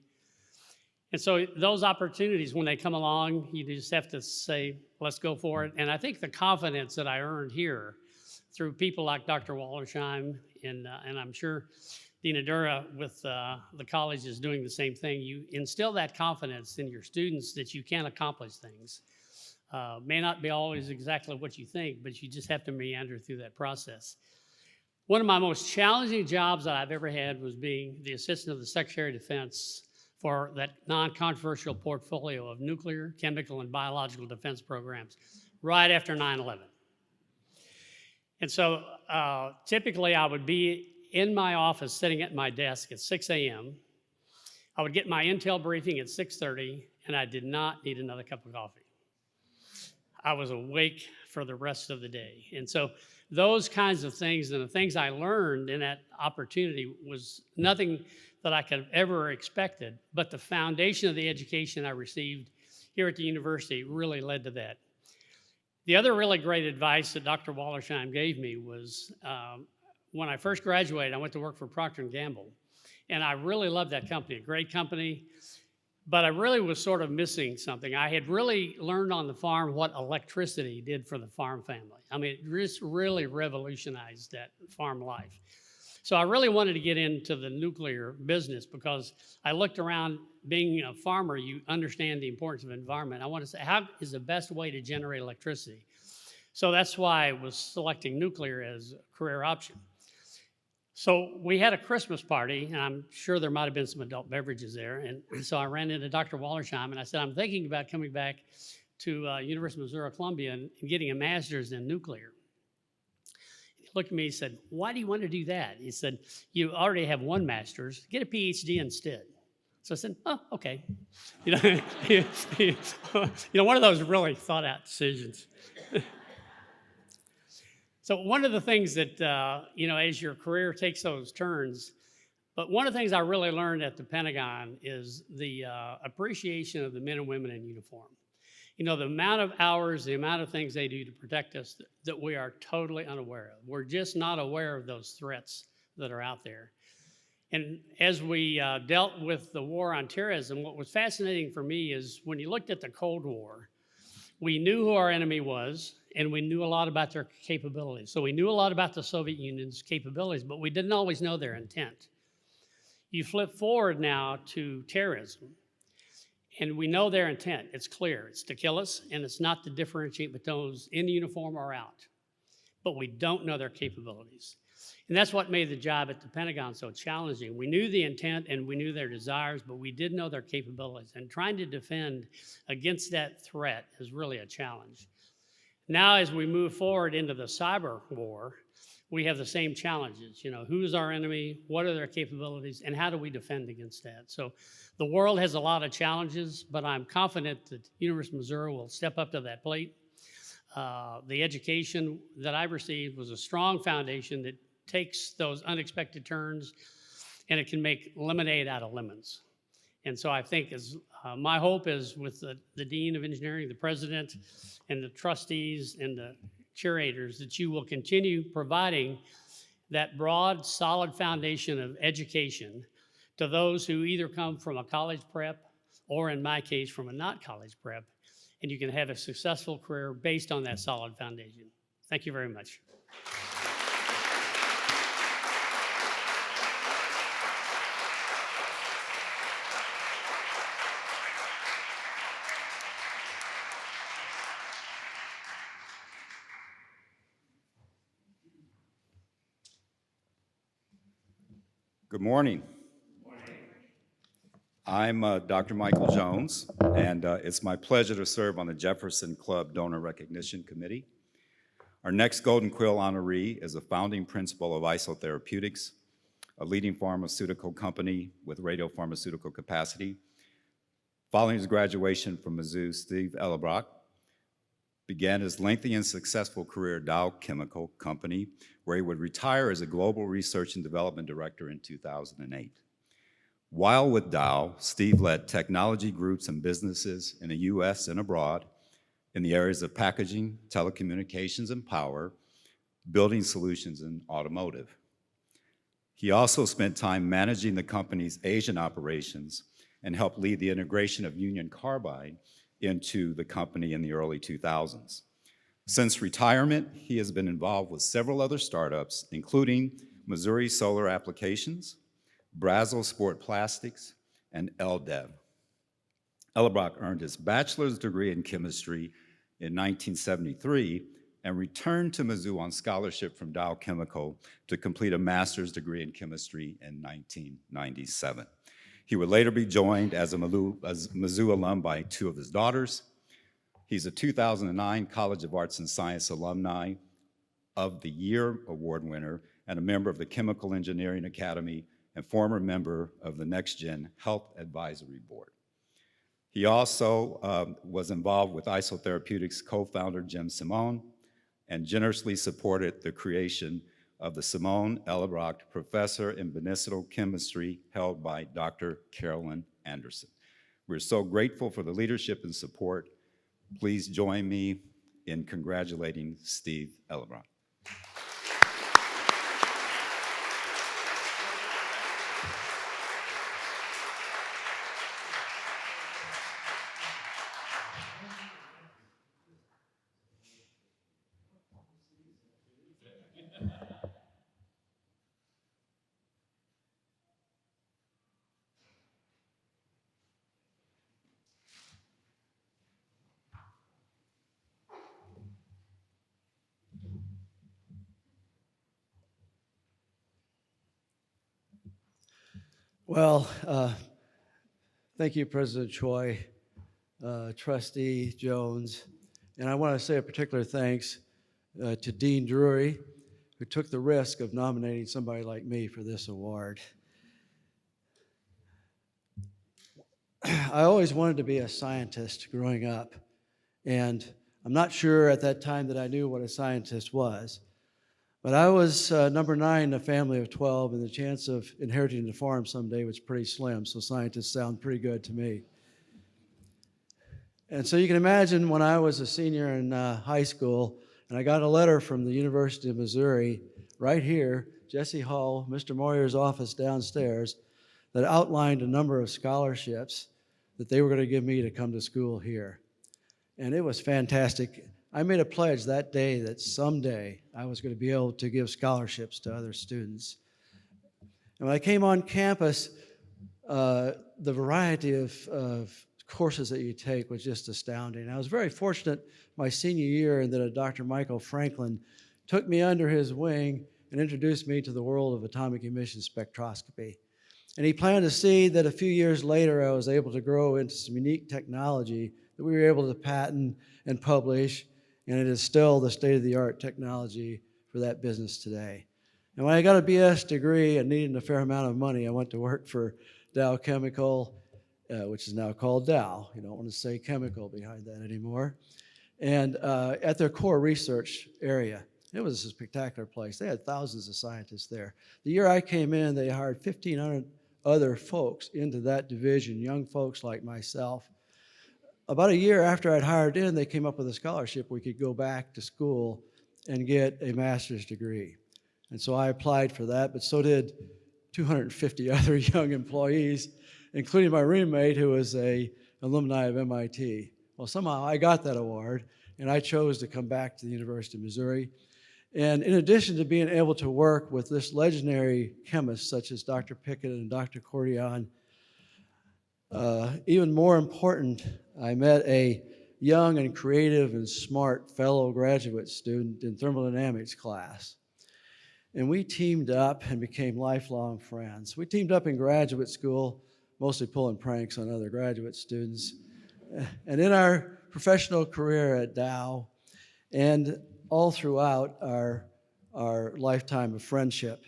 And so those opportunities, when they come along, you just have to say, let's go for it. And I think the confidence that I earned here through people like Dr. Wallersheim, and I'm sure Dean Dura with the college is doing the same thing. You instill that confidence in your students that you can accomplish things. May not be always exactly what you think, but you just have to meander through that process. One of my most challenging jobs that I've ever had was being the assistant of the Secretary of Defense for that non-controversial portfolio of nuclear, chemical, and biological defense programs right after 9/11. And so typically I would be in my office sitting at my desk at 6 a.m. I would get my intel briefing at 6:30, and I did not need another cup of coffee. I was awake for the rest of the day. And so those kinds of things and the things I learned in that opportunity was nothing that I could have ever expected, but the foundation of the education I received here at the university really led to that. The other really great advice that Dr. Wallersheim gave me was when I first graduated, I went to work for Procter & Gamble. And I really loved that company, a great company. But I really was sort of missing something. I had really learned on the farm what electricity did for the farm family. I mean, it just really revolutionized that farm life. So I really wanted to get into the nuclear business because I looked around, being a farmer, you understand the importance of environment. I wanted to say, how is the best way to generate electricity? So that's why I was selecting nuclear as a career option. So we had a Christmas party, and I'm sure there might have been some adult beverages there. And so I ran into Dr. Wallersheim, and I said, I'm thinking about coming back to University of Missouri, Columbia, and getting a master's in nuclear. He looked at me and said, why do you want to do that? He said, you already have one master's, get a PhD instead. So I said, oh, okay. One of those really thought out decisions. So one of the things that, as your career takes those turns, but one of the things I really learned at the Pentagon is the appreciation of the men and women in uniform. The amount of hours, the amount of things they do to protect us that we are totally unaware of. We're just not aware of those threats that are out there. And as we dealt with the war on terrorism, what was fascinating for me is when you looked at the Cold War, we knew who our enemy was, and we knew a lot about their capabilities. So we knew a lot about the Soviet Union's capabilities, but we didn't always know their intent. You flip forward now to terrorism, and we know their intent. It's clear. It's to kill us, and it's not to differentiate between those in uniform or out. But we don't know their capabilities. And that's what made the job at the Pentagon so challenging. We knew the intent and we knew their desires, but we didn't know their capabilities. And trying to defend against that threat is really a challenge. Now, as we move forward into the cyber war, we have the same challenges. Who's our enemy? What are their capabilities? And how do we defend against that? So the world has a lot of challenges, but I'm confident that University of Missouri will step up to that plate. The education that I received was a strong foundation that takes those unexpected turns, and it can make lemonade out of lemons. And so I think my hope is with the Dean of Engineering, the President, and the trustees and the curators that you will continue providing that broad, solid foundation of education to those who either come from a college prep or, in my case, from a not college prep, and you can have a successful career based on that solid foundation. Thank you very much. Good morning. I'm Dr. Michael Jones, and it's my pleasure to serve on the Jefferson Club Donor Recognition Committee. Our next Golden Quill honoree is a founding principal of Isotherapeutics, a leading pharmaceutical company with radiopharmaceutical capacity. Following his graduation from Mizzou, Steve Ellerbach began his lengthy and successful career at Dow Chemical Company, where he would retire as a global research and development director in 2008. While with Dow, Steve led technology groups and businesses in the US and abroad in the areas of packaging, telecommunications and power, building solutions, and automotive. He also spent time managing the company's Asian operations and helped lead the integration of Union Carbide into the company in the early 2000s. Since retirement, he has been involved with several other startups, including Missouri Solar Applications, Brazil Sport Plastics, and LDEV. Ellerbach earned his bachelor's degree in chemistry in 1973 and returned to Mizzou on scholarship from Dow Chemical to complete a master's degree in chemistry in 1997. He would later be joined as a Mizzou alum by two of his daughters. He's a 2009 College of Arts and Science Alumni of the Year Award winner and a member of the Chemical Engineering Academy and former member of the Next Gen Health Advisory Board. He also was involved with Isotherapeutics co-founder Jim Simone and generously supported the creation of the Simone Ellerbrock Professor in Medicinal Chemistry held by Dr. Carolyn Anderson. We're so grateful for the leadership and support. Please join me in congratulating Steve Ellerbrock. Well, thank you, President Choi, Trustee Jones, and I want to say a particular thanks to Dean Drury, who took the risk of nominating somebody like me for this award. I always wanted to be a scientist growing up, and I'm not sure at that time that I knew what a scientist was. But I was number 9 in a family of 12, and the chance of inheriting the farm someday was pretty slim, so scientists sound pretty good to me. And so you can imagine when I was a senior in high school, and I got a letter from the University of Missouri, right here, Jesse Hall, Mr. Moyer's office downstairs, that outlined a number of scholarships that they were going to give me to come to school here. And it was fantastic. I made a pledge that day that someday I was going to be able to give scholarships to other students. And when I came on campus, the variety of courses that you take was just astounding. I was very fortunate my senior year that Dr. Michael Franklin took me under his wing and introduced me to the world of atomic emission spectroscopy. And he planted a seed that a few years later I was able to grow into some unique technology that we were able to patent and publish, and it is still the state-of-the-art technology for that business today. And when I got a BS degree and needed a fair amount of money, I went to work for Dow Chemical, which is now called Dow. You don't want to say chemical behind that anymore. And at their core research area. It was a spectacular place. They had thousands of scientists there. The year I came in, they hired 1,500 other folks into that division, young folks like myself. About a year after I'd hired in, they came up with a scholarship. We could go back to school and get a master's degree. And so I applied for that, but so did 250 other young employees, including my roommate, who was an alumni of MIT. Well, somehow I got that award, and I chose to come back to the University of Missouri. And in addition to being able to work with this legendary chemists such as Dr. Pickett and Dr. Cordion, even more important, I met a young and creative and smart fellow graduate student in thermodynamics class. And we teamed up and became lifelong friends. We teamed up in graduate school, mostly pulling pranks on other graduate students. And in our professional career at Dow, and all throughout our lifetime of friendship,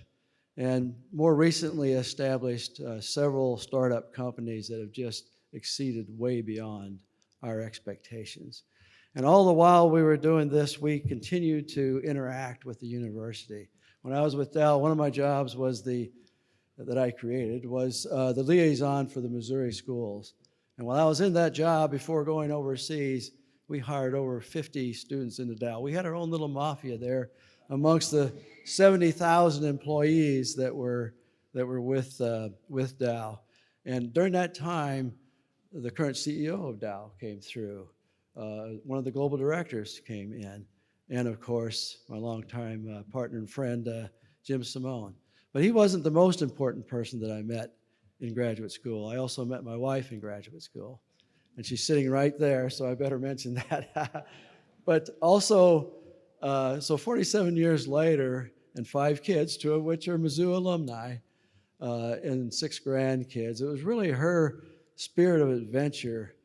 and more recently established several startup companies that have just exceeded way beyond our expectations. And all the while we were doing this, we continued to interact with the university. When I was with Dow, one of my jobs was the liaison for the Missouri schools. And while I was in that job, before going overseas, we hired over 50 students into Dow. We had our own little mafia there amongst the 70,000 employees that were with Dow. And during that time, the current CEO of Dow came through. One of the global directors came in. And of course, my longtime partner and friend, Jim Simone. But he wasn't the most important person that I met in graduate school. I also met my wife in graduate school. And she's sitting right there, so I better mention that. But also, so 47 years later, and 5 kids, 2 of which are Mizzou alumni, and 6 grandkids, it was really her spirit of adventure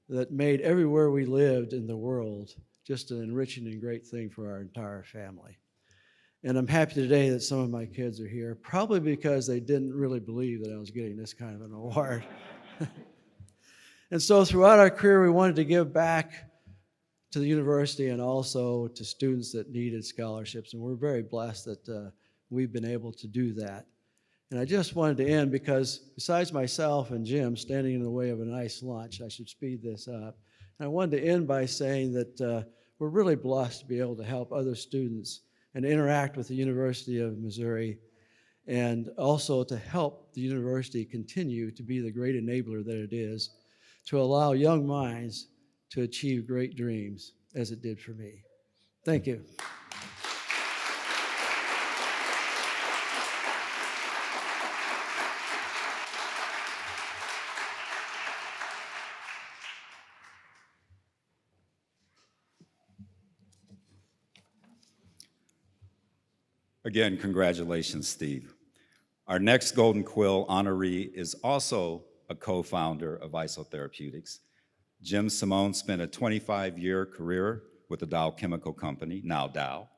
that made everywhere we lived in the world just an enriching and great thing for our entire family. And I'm happy today that some of my kids are here, probably because they didn't really believe that I was getting this kind of an award. And so throughout our career, we wanted to give back to the university and also to students that needed scholarships. And we're very blessed that we've been able to do that. And I just wanted to end because besides myself and Jim standing in the way of a nice lunch, I should speed this up. And I wanted to end by saying that we're really blessed to be able to help other students and interact with the University of Missouri, and also to help the university continue to be the great enabler that it is, to allow young minds to achieve great dreams as it did for me. Thank you. Again, congratulations, Steve. Our next Golden Quill honoree is also a co-founder of Isotherapeutics. Jim Simone spent a 25-year career with the Dow Chemical Company, now Dow,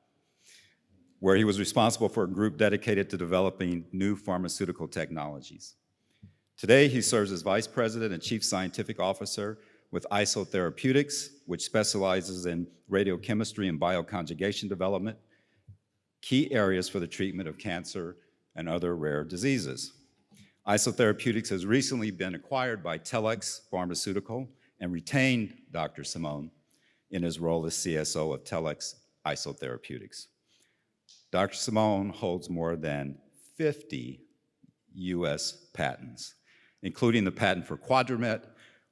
where he was responsible for a group dedicated to developing new pharmaceutical technologies. Today, he serves as Vice President and Chief Scientific Officer with Isotherapeutics, which specializes in radiochemistry and bioconjugation development, key areas for the treatment of cancer and other rare diseases. Isotherapeutics has recently been acquired by Telex Pharmaceutical and retained Dr. Simone in his role as CSO of Telex Isotherapeutics. Dr. Simone holds more than 50 US patents, including the patent for Quadramet,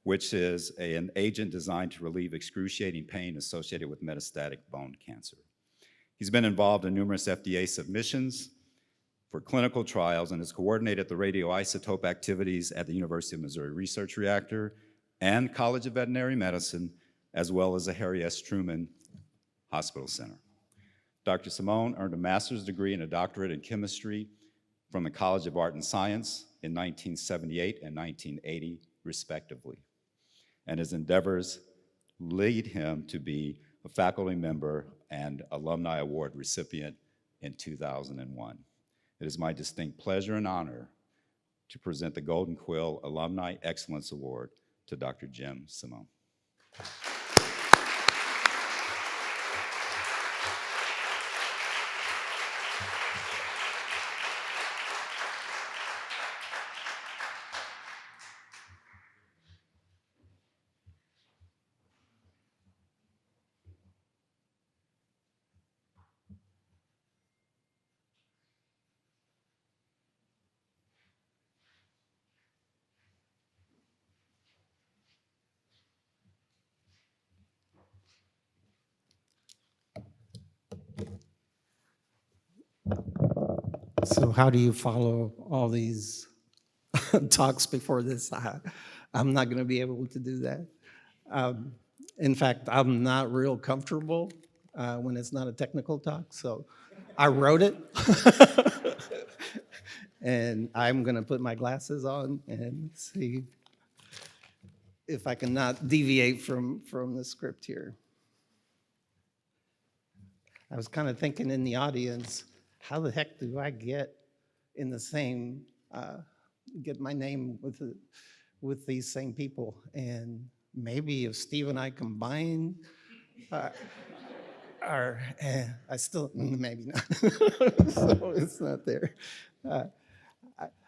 which is an agent designed to relieve excruciating pain associated with metastatic bone cancer. He's been involved in numerous FDA submissions for clinical trials and has coordinated the radioisotope activities at the University of Missouri Research Reactor and College of Veterinary Medicine, as well as the Harry S. Truman Hospital Center. Dr. Simone earned a master's degree and a doctorate in chemistry from the College of Art and Science in 1978 and 1980, respectively, and his endeavors lead him to be a faculty member and Alumni Award recipient in 2001. It is my distinct pleasure and honor to present the Golden Quill Alumni Excellence Award to Dr. Jim Simone. So how do you follow all these talks before this? I'm not going to be able to do that. In fact, I'm not real comfortable when it's not a technical talk, so I wrote it. And I'm going to put my glasses on and see if I can not deviate from the script here. I was kind of thinking in the audience, how the heck do I get in the same, get my name with these same people? And maybe if Steve and I combine, I still, maybe not. So it's not there.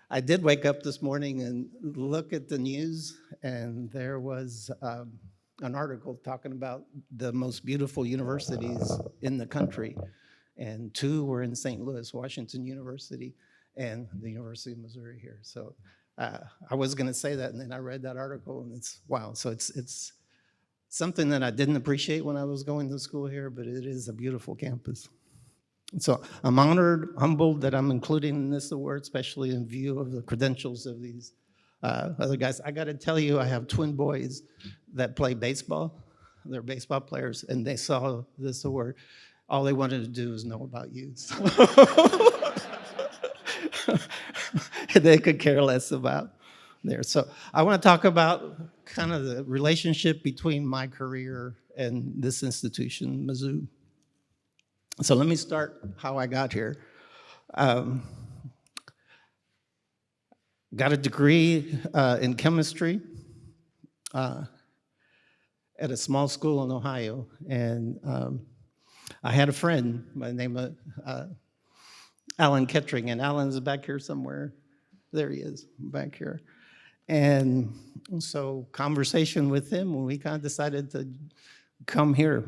I did wake up this morning and look at the news, and there was an article talking about the most beautiful universities in the country. And two were in St. Louis, Washington University, and the University of Missouri here. So I was going to say that, and then I read that article, and it's wow. So it's something that I didn't appreciate when I was going to school here, but it is a beautiful campus. So I'm honored, humbled that I'm included in this award, especially in view of the credentials of these other guys. I got to tell you, I have twin boys that play baseball. They're baseball players, and they saw this award. All they wanted to do was know about you. So they could care less about there. So I want to talk about kind of the relationship between my career and this institution, Mizzou. So let me start how I got here. Got a degree in chemistry. at a small school in Ohio. And I had a friend by the name of Alan Kettering, and Alan's back here somewhere. There he is, back here. And so conversation with him, when we kind of decided to come here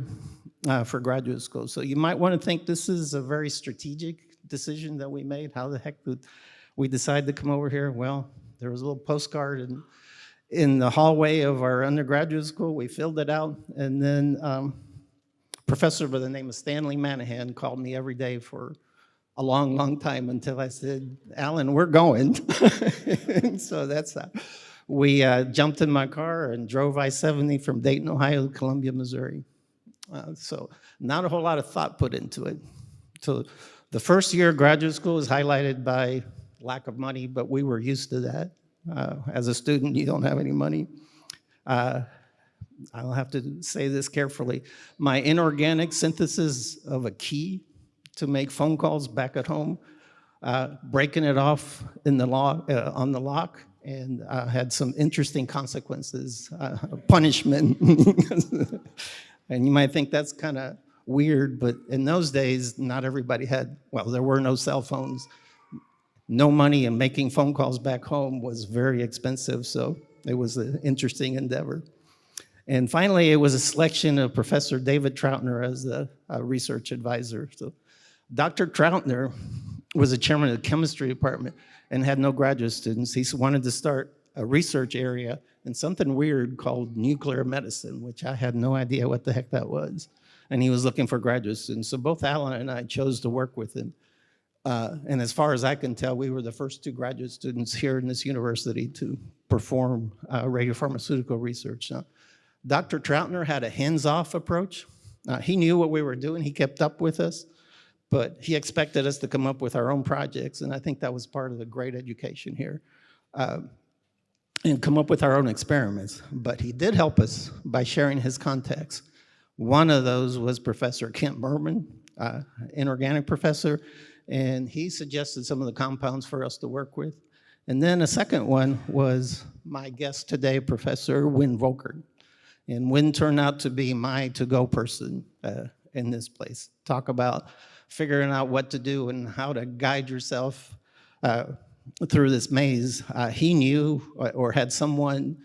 for graduate school. So you might want to think this is a very strategic decision that we made. How the heck did we decide to come over here? Well, there was a little postcard in the hallway of our undergraduate school. We filled it out, and then a professor by the name of Stanley Manahan called me every day for a long, long time until I said, Alan, we're going. And so that's how we jumped in my car and drove I-70 from Dayton, Ohio to Columbia, Missouri. So not a whole lot of thought put into it. So the first year of graduate school is highlighted by lack of money, but we were used to that. As a student, you don't have any money. I'll have to say this carefully. My inorganic synthesis of a key to make phone calls back at home, breaking it off in the lock, on the lock, and had some interesting consequences, punishment. And you might think that's kind of weird, but in those days, not everybody had, well, there were no cell phones, no money, and making phone calls back home was very expensive, so it was an interesting endeavor. And finally, it was a selection of Professor David Troutner as the research advisor. So Dr. Troutner was the chairman of the chemistry department and had no graduate students. He wanted to start a research area in something weird called nuclear medicine, which I had no idea what the heck that was. And he was looking for graduate students. So both Alan and I chose to work with him. And as far as I can tell, we were the first two graduate students here in this university to perform radiopharmaceutical research. Dr. Troutner had a hands-off approach. He knew what we were doing. He kept up with us, but he expected us to come up with our own projects, and I think that was part of the great education here, and come up with our own experiments. But he did help us by sharing his contacts. One of those was Professor Kent Merman, inorganic professor, and he suggested some of the compounds for us to work with. And then a second one was my guest today, Professor Wynn Volkert. And Wynn turned out to be my to-go person in this place. Talk about figuring out what to do and how to guide yourself through this maze. He knew or had someone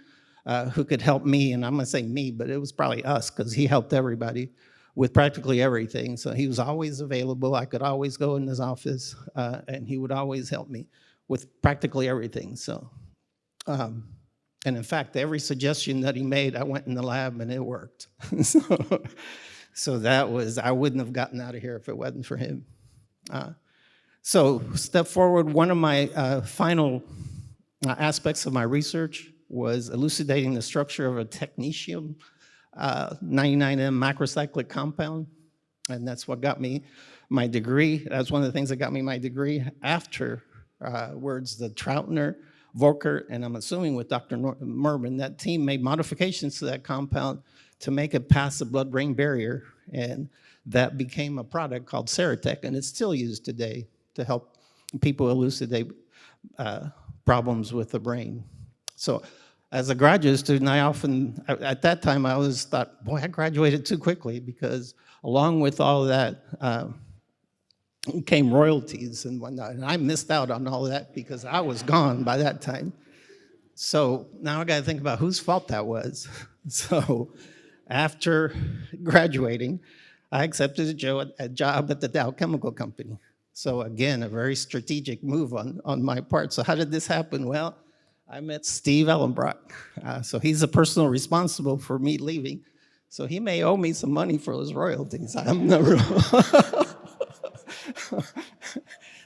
who could help me, and I'm gonna say me, but it was probably us, because he helped everybody with practically everything. So he was always available. I could always go in his office, and he would always help me with practically everything. So. And in fact, every suggestion that he made, I went in the lab and it worked. So that was, I wouldn't have gotten out of here if it wasn't for him. So step forward, one of my final aspects of my research was elucidating the structure of a technetium 99M macrocyclic compound. And that's what got me my degree. That's one of the things that got me my degree. Afterwards, the Troutner, Volkert, and I'm assuming with Dr. Merman, that team made modifications to that compound to make it pass the blood-brain barrier, and that became a product called Ceratec, and it's still used today to help people elucidate problems with the brain. So as a graduate student, I often, at that time, I always thought, boy, I graduated too quickly, because along with all of that, came royalties and whatnot, and I missed out on all of that because I was gone by that time. So now I gotta think about whose fault that was. So after graduating, I accepted a job at the Dow Chemical Company. So again, a very strategic move on my part. So how did this happen? Well, I met Steve Ellenbrock. So he's the person responsible for me leaving. So he may owe me some money for those royalties. I'm not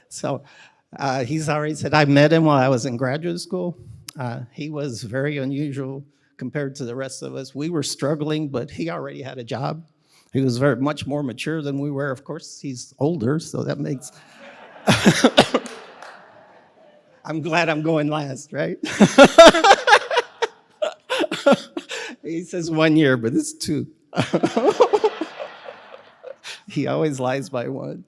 So he's already said, I met him while I was in graduate school. He was very unusual compared to the rest of us. We were struggling, but he already had a job. He was very much more mature than we were. Of course, he's older, so that makes... I'm glad I'm going last, right? He says 1 year, but it's 2. He always lies by 1.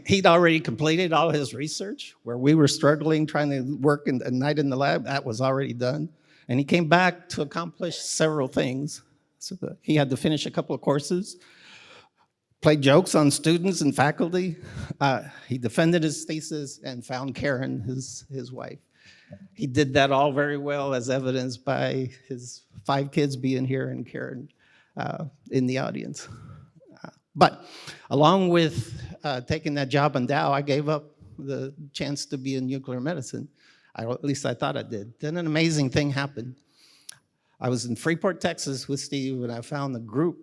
He'd already completed all his research. Where we were struggling, trying to work at night in the lab, that was already done. And he came back to accomplish several things. So he had to finish a couple of courses, played jokes on students and faculty. He defended his thesis and found Karen, his wife. He did that all very well, as evidenced by his 5 kids being here and Karen in the audience. But along with taking that job in Dow, I gave up the chance to be in nuclear medicine. At least I thought I did. Then an amazing thing happened. I was in Freeport, Texas with Steve, and I found a group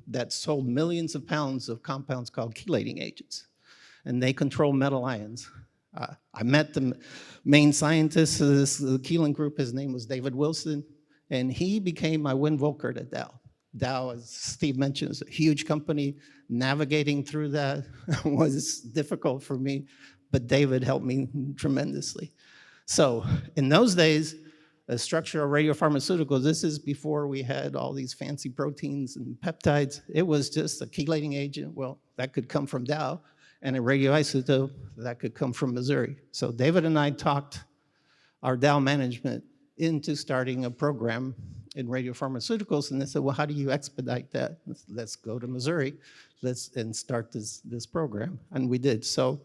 that sold millions of pounds of compounds called chelating agents, and they control metal ions. I met the main scientist of the Keeling group. His name was David Wilson, and he became my Win Volkert at Dow. Dow, as Steve mentioned, is a huge company. Navigating through that was difficult for me, but David helped me tremendously. So in those days, the structure of radiopharmaceuticals, this is before we had all these fancy proteins and peptides. It was just a chelating agent. Well, that could come from Dow, and a radioisotope that could come from Missouri. So David and I talked our Dow management into starting a program in radiopharmaceuticals, and they said, well, how do you expedite that? Let's go to Missouri and start this program, and we did. So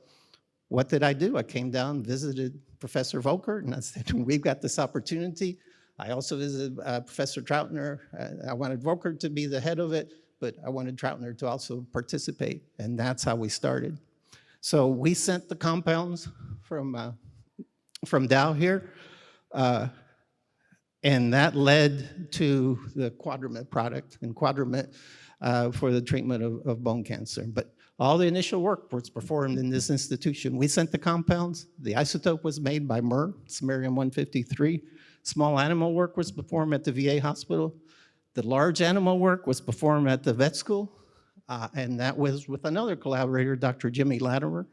what did I do? I came down, visited Professor Volkert, and I said, we've got this opportunity. I also visited Professor Troutner. I wanted Volkert to be the head of it, but I wanted Troutner to also participate, and that's how we started. So we sent the compounds from Dow here, and that led to the Quadramet product, and Quadramet for the treatment of bone cancer. But all the initial work was performed in this institution. We sent the compounds. The isotope was made by Merck, samarium-153. Small animal work was performed at the VA hospital. The large animal work was performed at the vet school, and that was with another collaborator, Dr. Jimmy Latimer.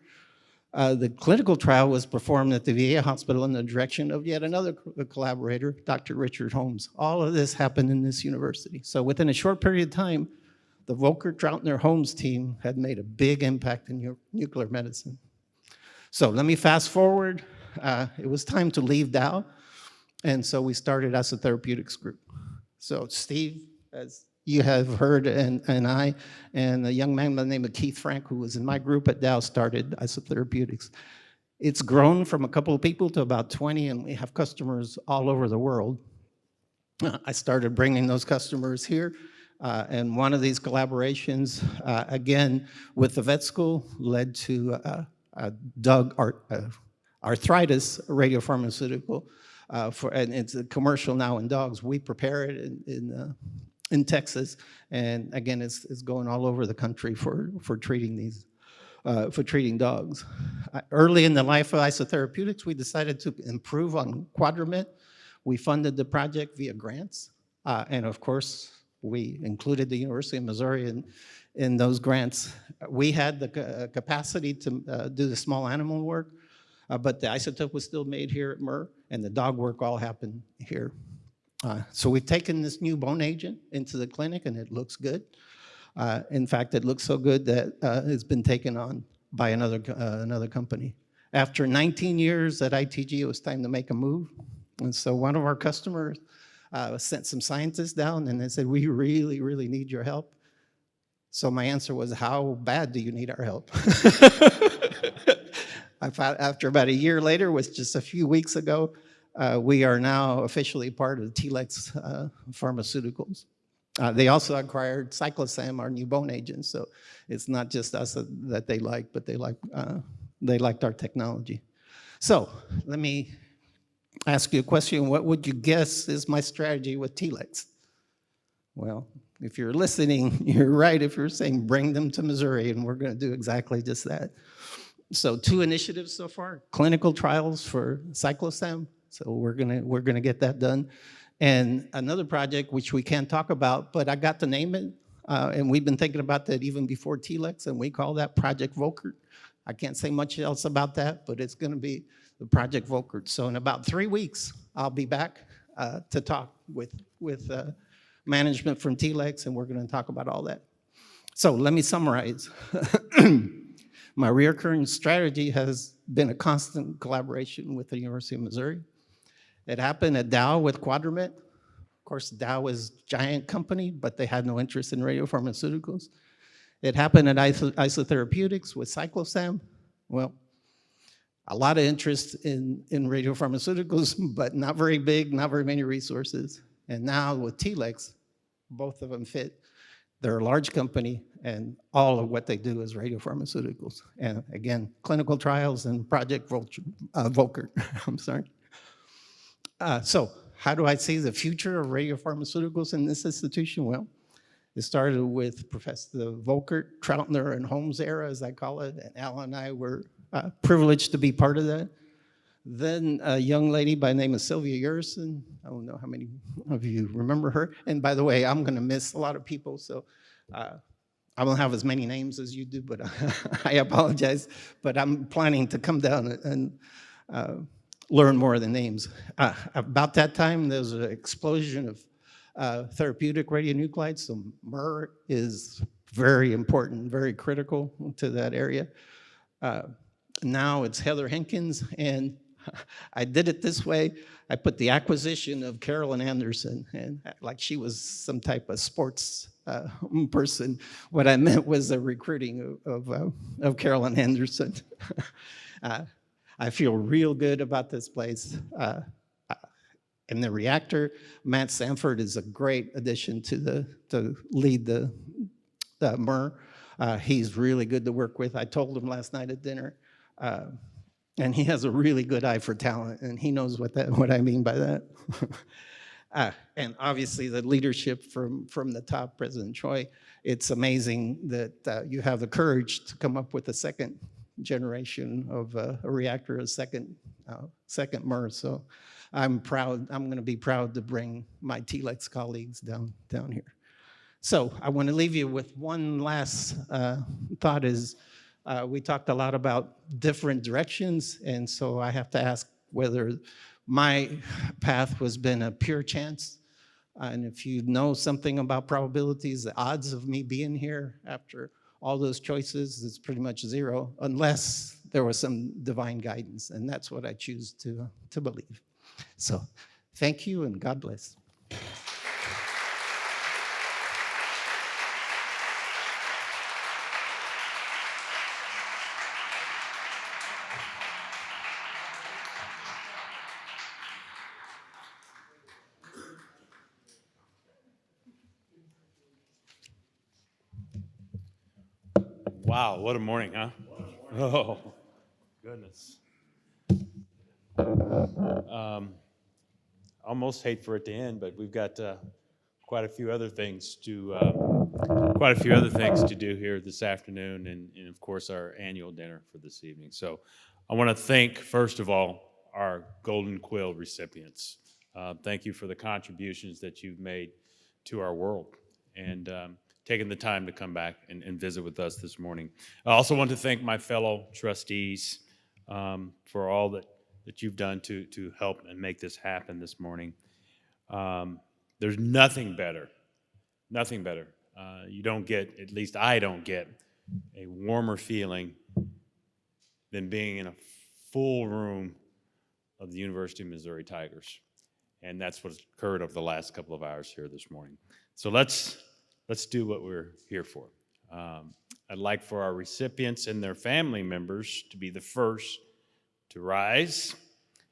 The clinical trial was performed at the VA hospital in the direction of yet another collaborator, Dr. Richard Holmes. All of this happened in this university. So within a short period of time, the Volkert, Troutner, Holmes team had made a big impact in nuclear medicine. So let me fast forward. It was time to leave Dow, and so we started as a therapeutics group. So Steve, as you have heard, and I, and a young man by the name of Keith Frank, who was in my group at Dow, started isotherapeutics. It's grown from a couple of people to about 20, and we have customers all over the world. I started bringing those customers here, and one of these collaborations, again, with the vet school, led to Doug arthritis radiopharmaceutical, and it's a commercial now in dogs. We prepare it in Texas, and again, it's going all over the country for treating these, for treating dogs. Early in the life of isotherapeutics, we decided to improve on Quadramet. We funded the project via grants, and of course, we included the University of Missouri in those grants. We had the capacity to do the small animal work, but the isotope was still made here at Merck, and the dog work all happened here. So we've taken this new bone agent into the clinic, and it looks good. In fact, it looks so good that it's been taken on by another company. After 19 years at ITG, it was time to make a move. And so one of our customers sent some scientists down, and they said, we really, really need your help. So my answer was, how bad do you need our help? After about a year later, was just a few weeks ago, we are now officially part of Telex Pharmaceuticals. They also acquired Cyclosam, our new bone agent, so it's not just us that they like, but they liked our technology. So let me ask you a question. What would you guess is my strategy with Telex? Well, if you're listening, you're right if you're saying bring them to Missouri, and we're going to do exactly just that. So 2 initiatives so far: clinical trials for Cyclosam. So we're gonna get that done, and another project which we can't talk about, but I got to name it, and we've been thinking about that even before Telex, and we call that Project Volkert. I can't say much else about that, but it's going to be the Project Volkert. So in about 3 weeks, I'll be back to talk with management from Telex, and we're going to talk about all that. So let me summarize. My recurring strategy has been a constant collaboration with the University of Missouri. It happened at Dow with Quadramet. Of course, Dow is a giant company, but they had no interest in radiopharmaceuticals. It happened at Isotherapeutics with Cyclosam. Well, a lot of interest in radiopharmaceuticals, but not very big, not very many resources. And now with Telex, both of them fit. They're a large company, and all of what they do is radiopharmaceuticals. And again, clinical trials and Project Volker, I'm sorry. So how do I see the future of radiopharmaceuticals in this institution? Well, it started with Professor Volker, Troutner, and Holmes era, as I call it, and Al and I were privileged to be part of that. Then a young lady by the name of Sylvia Yerson. I don't know how many of you remember her. And by the way, I'm going to miss a lot of people, so I don't have as many names as you do, but I apologize. But I'm planning to come down and learn more of the names. About that time, there was an explosion of therapeutic radionuclides. So MIR is very important, very critical to that area. Now it's Heather Henkins, and I did it this way. I put the acquisition of Carolyn Anderson, and like she was some type of sports person. What I meant was the recruiting of Carolyn Anderson. I feel real good about this place. And the reactor, Matt Sanford is a great addition to lead the MIR. He's really good to work with. I told him last night at dinner. And he has a really good eye for talent, and he knows what I mean by that. And obviously the leadership from the top, President Choi, it's amazing that you have the courage to come up with a second generation of a reactor, a second MIR. So I'm proud, I'm gonna be proud to bring my TLEX colleagues down here. So I wanna leave you with one last thought is, we talked a lot about different directions, and so I have to ask whether my path has been a pure chance. And if you know something about probabilities, the odds of me being here after all those choices is pretty much zero, unless there was some divine guidance, and that's what I choose to believe. So thank you, and God bless. Wow, what a morning, huh? Oh, goodness. Almost hate for it to end, but we've got quite a few other things to do here this afternoon, and of course our annual dinner for this evening. So I want to thank, first of all, our Golden Quill recipients. Thank you for the contributions that you've made to our world, and taking the time to come back and visit with us this morning. I also want to thank my fellow trustees for all that you've done to help and make this happen this morning. There's nothing better. You don't get, at least I don't get, a warmer feeling than being in a full room of the University of Missouri Tigers. And that's what's occurred over the last couple of hours here this morning. So let's do what we're here for. I'd like for our recipients and their family members to be the first to rise,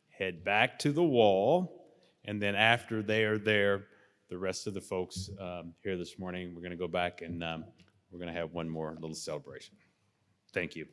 head back to the wall, and then after they are there, the rest of the folks here this morning, we're going to go back and we're going to have one more little celebration. Thank you.